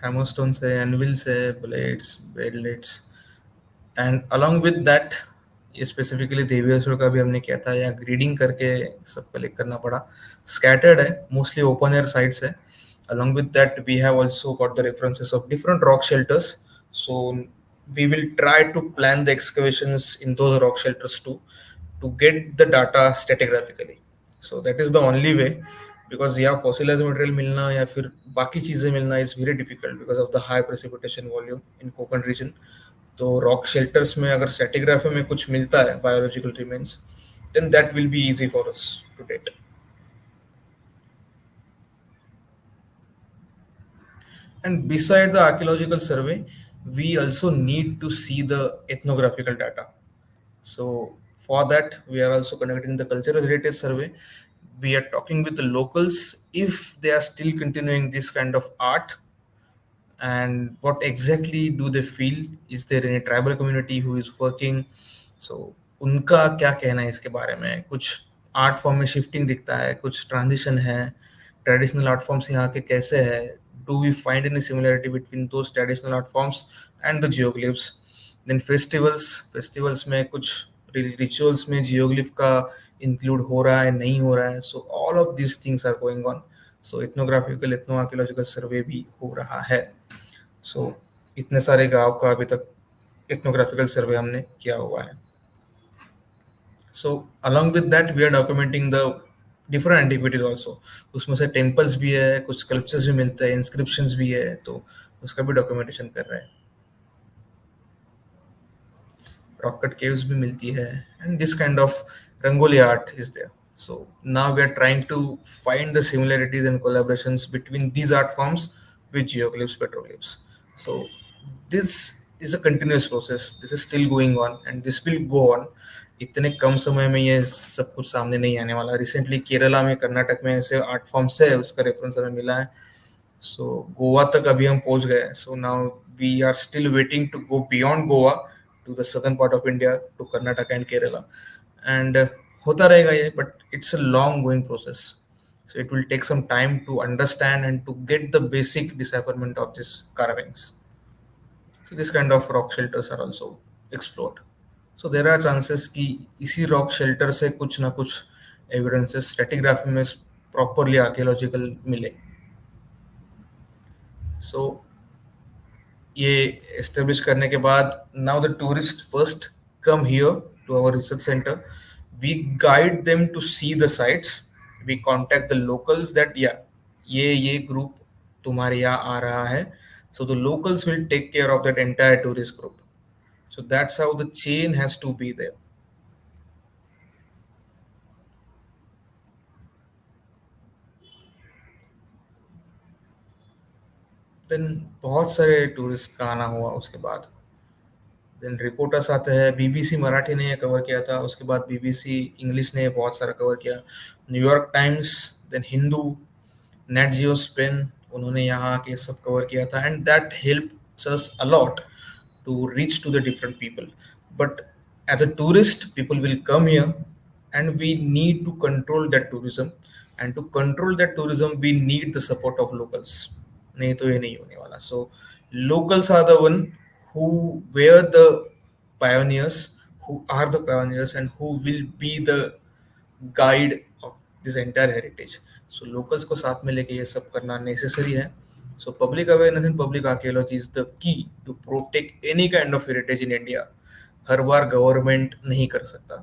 Hammerstones है, anvils है, blades, bedlets, and along with that ये specifically देवियासुर का भी हमने किया था, या ग्रीडिंग करके सब कलेक्ट करना पड़ा. स्कैटर्ड है, मोस्टली ओपन एयर साइट्स है. Along with that, we have also got the references of different rock shelters. So we will try to plan the excavations in those rock shelters too, to get the data stratigraphically. So that is the only way, because yeah, fossilized material मिलना या फिर बाकी चीजें मिलना is very difficult because of the high precipitation volume in Konkan region. तो rock shelters में अगर stratigraphy में कुछ मिलता है biological remains, then that will be easy for us to date. And beside the archaeological survey, we also need to see the ethnographical data. So for that, we are also conducting the cultural heritage survey. We are talking with the locals if they are still continuing this kind of art, and what exactly do they feel. Is there any tribal community who is working? So उनका क्या कहना है इसके बारे में. कुछ art form में shifting दिखता है, कुछ ट्रांजिशन है, ट्रेडिशनल आर्ट फॉर्म्स यहाँ के कैसे है, do we find any similarity between those traditional art forms and the geoglyphs. Then festivals में कुछ रिचुअल्स में जियोग्लिफ का इंक्लूड हो रहा है, नहीं हो रहा है. So all of these things are going on. So ethnographical ethno archaeological survey भी हो रहा है. सो इतने सारे गांव का अभी तक इथनोग्राफिकल सर्वे हमने किया हुआ है. So along with that, we are documenting the different antiquities also. उसमें से temples भी है, कुछ sculptures भी मिलते हैं, inscriptions भी है, तो उसका भी documentation कर रहे हैं. Rock cut caves भी मिलती है, and this kind of rangoli art is there. So now we are trying to find the similarities and collaborations between these art forms with geoglyphs, petroglyphs. So this is a continuous process. This is still going on and this will go on. इतने कम समय में ये सब कुछ सामने नहीं आने वाला. रिसेंटली केरला में, कर्नाटक में ऐसे आर्ट फॉर्म्स है, उसका रेफरेंस हमें मिला है. सो गोवा तक अभी हम पहुंच गए. So now we are still waiting to go beyond Goa to the southern part of India, to Karnataka and Kerala. And होता रहेगा ये, but it's a long going process. So it will take some time to understand and to get the basic decipherment of these carvings. So this kind of rock shelters are also explored. So there are chances कि इसी rock shelter से कुछ ना कुछ evidences stratigraphy में properly archaeological मिले. So ये establish करने के बाद, now the tourists first come here to our research center. We guide them to see the sites. We contact the locals that yeah, ये group तुम्हारे यहाँ आ रहा है. So the locals will take care of that entire tourist group. So that's how the chain has to be there. Then बहुत सारे tourist का आना हुआ उसके बाद. देन रिपोर्टर्स आते हैं. बीबीसी मराठी ने ये कवर किया था, उसके बाद बीबीसी इंग्लिश ने बहुत सारा कवर किया. New York Times, then Hindu, Nat Geo Spain, उन्होंने यहाँ के सब कवर किया था. And that helps us a lot to reach to the different people. But as a tourist, people will come here and we need to control that tourism, and to control that tourism we need the support of locals. नहीं तो ये नहीं होने वाला. So locals are the one who were the pioneers, who are the pioneers, and who will be the guide of this entire heritage. So locals को साथ में लेके ये सब करना necessary है. So public awareness and public archaeology is the key to protect any kind of heritage in India. Her bar government नहीं कर सकता.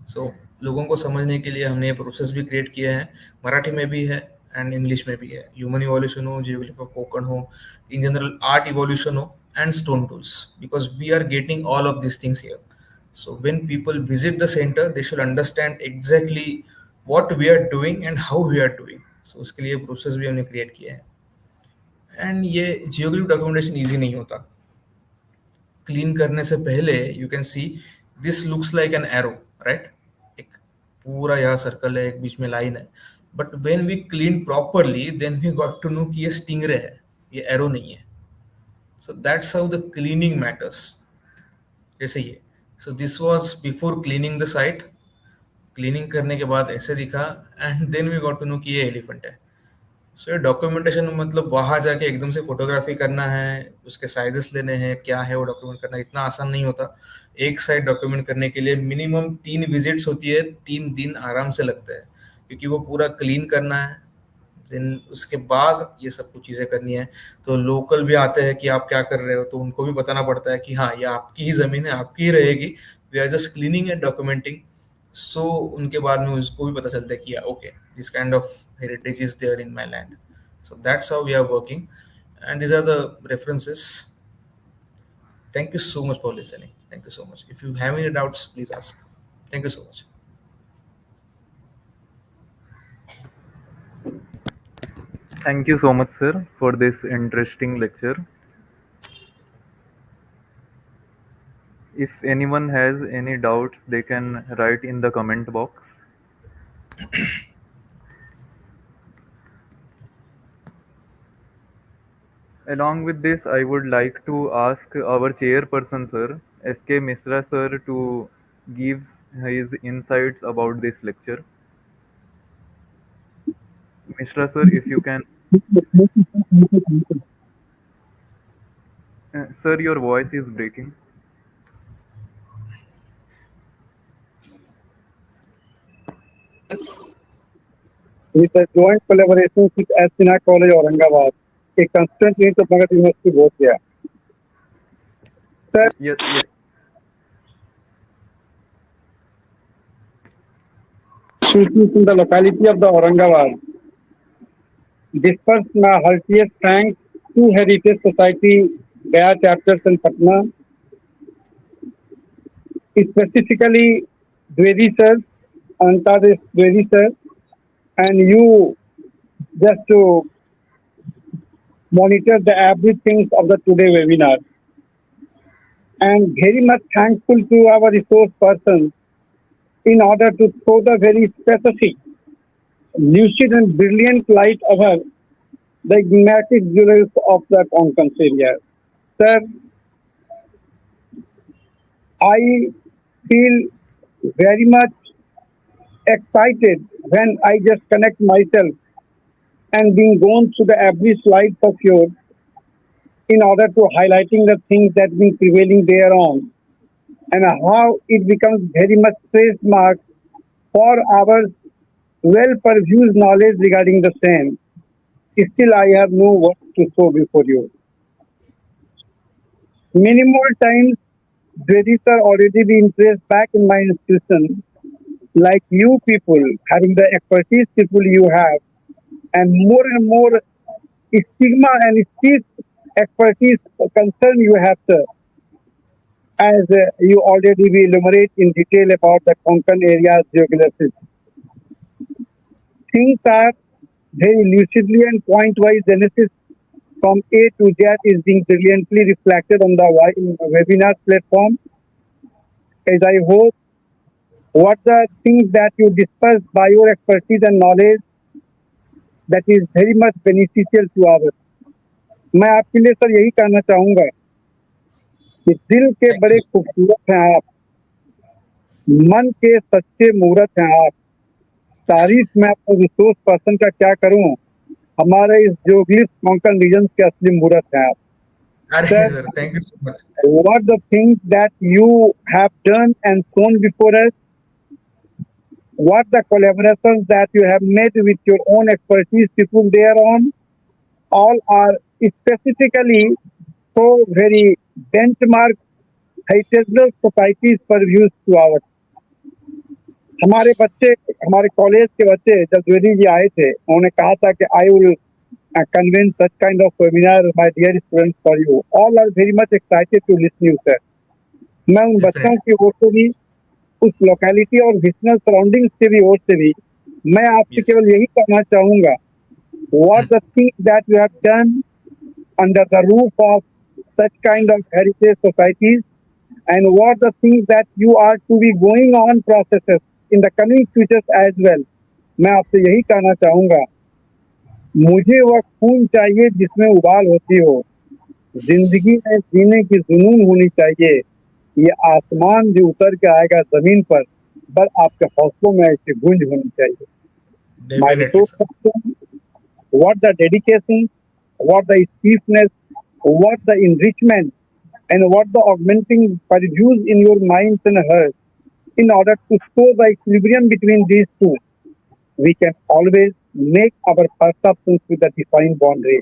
सो लोगों को समझने के लिए हमने ये प्रोसेस भी क्रिएट किए हैं. मराठी में भी है एंड इंग्लिश में भी है. ह्यूमन इवोल्यूशन हो, जियोग्लिफ ऑफ कोकण हो, इन जनरल आर्ट इवोल्यूशन हो and stone tools, because we are getting all of this things here. So when people visit the center, they should understand exactly what we are doing and how we are doing. So उसके लिए process भी हमने create किया है. And ये geoglyph documentation easy नहीं होता. Clean करने से पहले you can see this looks like an arrow, right? एक पूरा यहाँ सर्कल है, एक बीच में लाइन है. But when we clean properly then we got to know कि ये स्टिंगरे है, ये एरो नहीं है. So that's how the cleaning matters. जैसे ये, so this was before cleaning the site. Cleaning करने के बाद ऐसे दिखा and then we got to know कि ये एलिफेंट है. सो ये डॉक्यूमेंटेशन मतलब वहां जाके एकदम से फोटोग्राफी करना है, उसके साइजेस लेने हैं, क्या है वो डॉक्यूमेंट करना इतना आसान नहीं होता. एक साइट डॉक्यूमेंट करने के लिए मिनिमम 3 विजिट्स होती है, 3 दिन आराम से लगता है, क्योंकि वो पूरा क्लीन करना है. देन उसके बाद ये सब कुछ चीज़ें करनी है. तो लोकल भी आते हैं कि आप क्या कर रहे हो, तो उनको भी बताना पड़ता है कि हाँ ये आपकी ही ज़मीन है, आपकी ही रहेगी, we are just cleaning and documenting. So उनके बाद में उसको भी पता चलता है कि okay this kind of heritage is there in my land. So that's how we are working, and these are the references. Thank you so much for listening. Thank you so much. If you have any doubts, please ask. Thank you so much. Thank you so much, sir, for this interesting lecture. If anyone has any doubts, they can write in the comment box. Along with this, I would like to ask our chairperson, sir, S.K. Mishra, sir, to give his insights about this lecture. Mishra, sir, if you can. Sir, your voice is breaking. With a joint collaboration with Sinha College, Aurangabad, a constant link of Magadha University both here. Sir, Yes, yes. speaking from the locality of the Aurangabad, disperse my heartiest thanks to Heritage Society-Gaya Chairperson Patna, specifically Dwivedi sir, Anantashutosh Dwivedi sir, and you just to monitor the everything of the today webinar. And very much thankful to our resource persons in order to throw the very specific, lucid and brilliant light over the enigmatic geoglyphs of the Konkan area. Sir, I feel very much excited when I just connect myself and being gone through the every slide of yours in order to highlighting the things that been prevailing thereon and how it becomes very much trademark for our well-perfused knowledge regarding the same. Still, I have no words to show before you. Many more times, Dwivedi sir already been traced back in my institution, like you people, having the expertise people you have, and more stigma and stiff expertise concern you have, sir, as you already will enumerate in detail about the Konkan area's geography. Things are very lucidly and point-wise analysis from A to Z is being brilliantly reflected on the webinar platform. As I hope what the things that you discuss by your expertise and knowledge that is very much beneficial to others. मैं आपके लिए sir यही कहना चाहूँगा कि दिल के बड़े खूबसूरत हैं आप, मन के सच्चे मूर्त हैं आप. तारीफ मैं अपने रिसोर्स पर्सन का क्या करूँ, हमारे इस जियोग्लिफ कोंकण रीजन के असली मूर्त हैं आप. Sir, thank you so much. What the things that you have done and shown before us, what the collaborations that you have made with your own expertise people there on, all are specifically so very benchmark heritage societies for use to our हमारे बच्चे हमारे college के बच्चे जब द्विवेदी जी आए थे उन्होंने कहा था कि I will convene such kind of webinar my dear students for you all are very much excited to listen you sir मैं उन बच्चों Definitely. की ओर से भी उस लोकेलिटी और विजनल सराउंडिंग्स की भी ओर से भी मैं आपसे Yes. केवल यही कहना चाहूंगा what the things that you have done under the roof of such kind of heritage societies and what the things that you are to be going on processes in the coming futures as well मैं आपसे यही कहना चाहूंगा मुझे वह खून चाहिए जिसमें उबाल होती हो जिंदगी में जीने की जुनून होनी चाहिए ये आसमान जो उतर के आएगा जमीन पर आपके हौसलों में ऐसी गूंज होनी चाहिए My Definitely, resource sir. person, what the dedication, what the stiffness, what the enrichment, and what the augmenting pursues in your minds and hearts in order to show the equilibrium between these two. We can always make our perceptions with a defined boundary.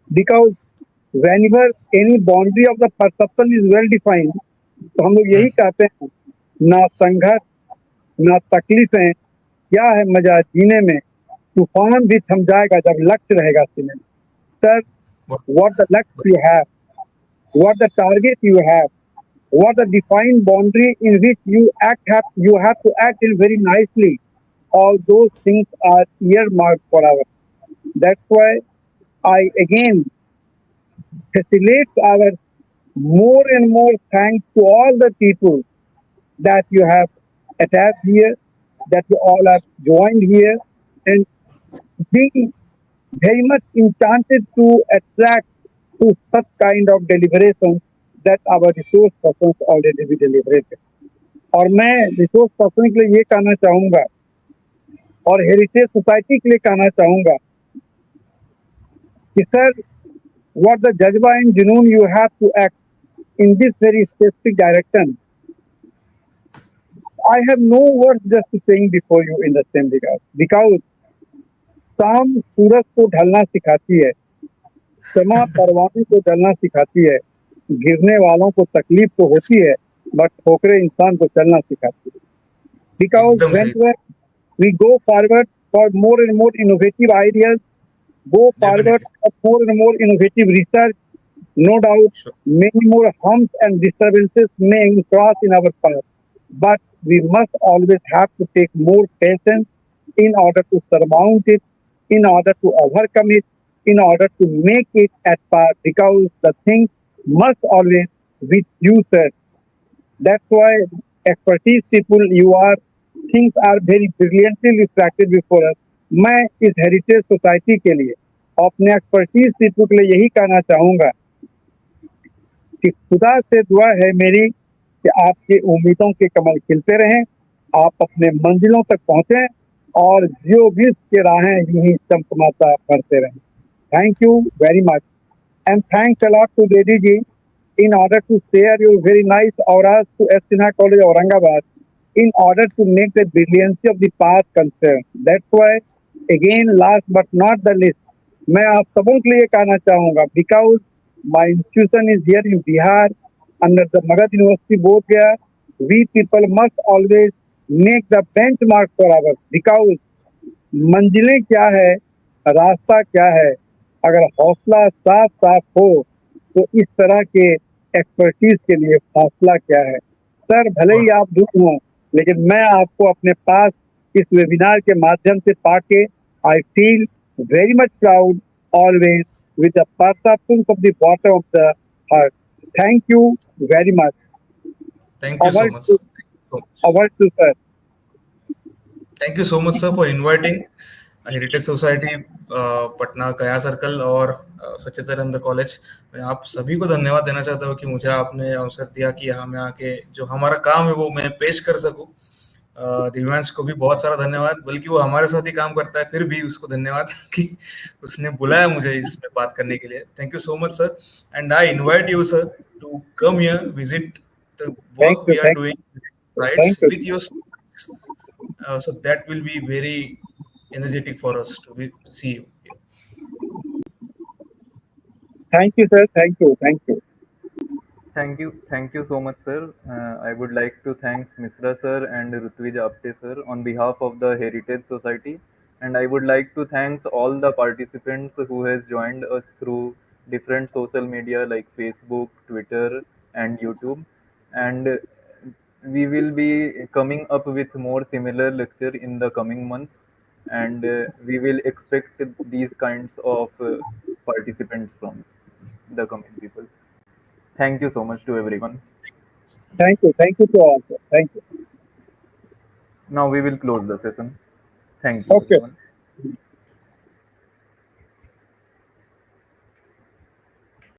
Because whenever any boundary of the perception is well defined, तो हम लोग यही Hmm. कहते हैं ना संघर्ष ना तकलीफें क्या है मजा जीने में तूफान भी थम जाएगा जब लक्ष्य रहेगा सीने में sir What? what the lux you have, what the target you have, what the defined boundary in which you have to act in very nicely. All those things are earmarked for our. That's why I again facilitate our more and more thanks to all the people that you have attached here, that you all have joined here, and being very much enchanted to attract to such kind of deliberations that our resource persons already be deliberated. और मैं resource person के लिए ये कहना चाहूँगा और heritage society के लिए कहना चाहूँगा कि sir what the jazba and junoon you have to act in this very specific direction. I have no words just to saying before you in the same regard because शाम सूरज को ढलना सिखाती है समा परवाने को जलना सिखाती है गिरने वालों को तकलीफ तो होती है बट ठोकरे इंसान को चलना सिखाती है because एकदम सही. whenever we go forward for more and more innovative ideas, go forward Definitely, sir. for more and more innovative research, no doubt Sure. many more humps and disturbances may cross in our path, but we must always have to take more patience in order to surmount it, in order to overcome it, in order to make it at par because the thing must always with you, sir. That's why expertise people you are things are very brilliantly reflected before us. मैं इस heritage society के लिए अपने expertise people के लिए यही कहना चाहूँगा कि खुदा से दुआ है मेरी कि आपकी उम्मीदों के कमल खिलते रहें आप अपने मंजिलों तक पहुँचें और जियोग्लिफ्स के राहें यूं ही चमकमाता करते रहें thank you very much and thanks a lot to Dedi ji in order to share your very nice auras to Sinha College Aurangabad in order to make the brilliancy of the path concerned. That's why again last but not the least मैं आप सबों के लिए कहना चाहूँगा because my institution is here in Bihar under the Magad University board there we people must always make the benchmark for ours because मंजिलें क्या है रास्ता क्या है अगर हौसला साफ साफ हो तो इस तरह के एक्सपर्टीज के लिए फासला क्या है सर भले ही वाह. आप दूर हों लेकिन मैं आपको अपने पास इस वेबिनार के माध्यम से पाके I feel very much proud always with the perception of the bottom of the heart thank you very much Thank you so over much, to sir. Thank you so much. Sir Thank you so much, sir, for inviting heritage society Patna Gaya circle और सच्चिदानंद college. मैं आप सभी को धन्यवाद देना चाहता हूँ कि मुझे आपने अवसर दिया कि यहाँ में आके जो हमारा काम है वो मैं पेश कर सकूँ. दिव्यांश को भी बहुत सारा धन्यवाद बल्कि वो हमारे साथ ही काम करता है फिर भी उसको धन्यवाद कि उसने बुलाया मुझे इसमें बात करने के लिए. Thank you so much sir and I invite you sir to come here visit the thank work you we are doing rights thank you with your students. So that will be very energetic for us to see you here. Thank you, sir. Thank you. Thank you. Thank you so much, sir. I would like to thank Mishra sir and Rhutvij Apte sir on behalf of the Heritage Society, and I would like to thank all the participants who has joined us through different social media like Facebook, Twitter, and YouTube. And we will be coming up with more similar lecture in the coming months, and we will expect these kinds of participants from the coming people. Thank you so much to everyone. Thank you. Thank you to all, sir. Thank you. Now we will close the session. Thank you, Okay. everyone.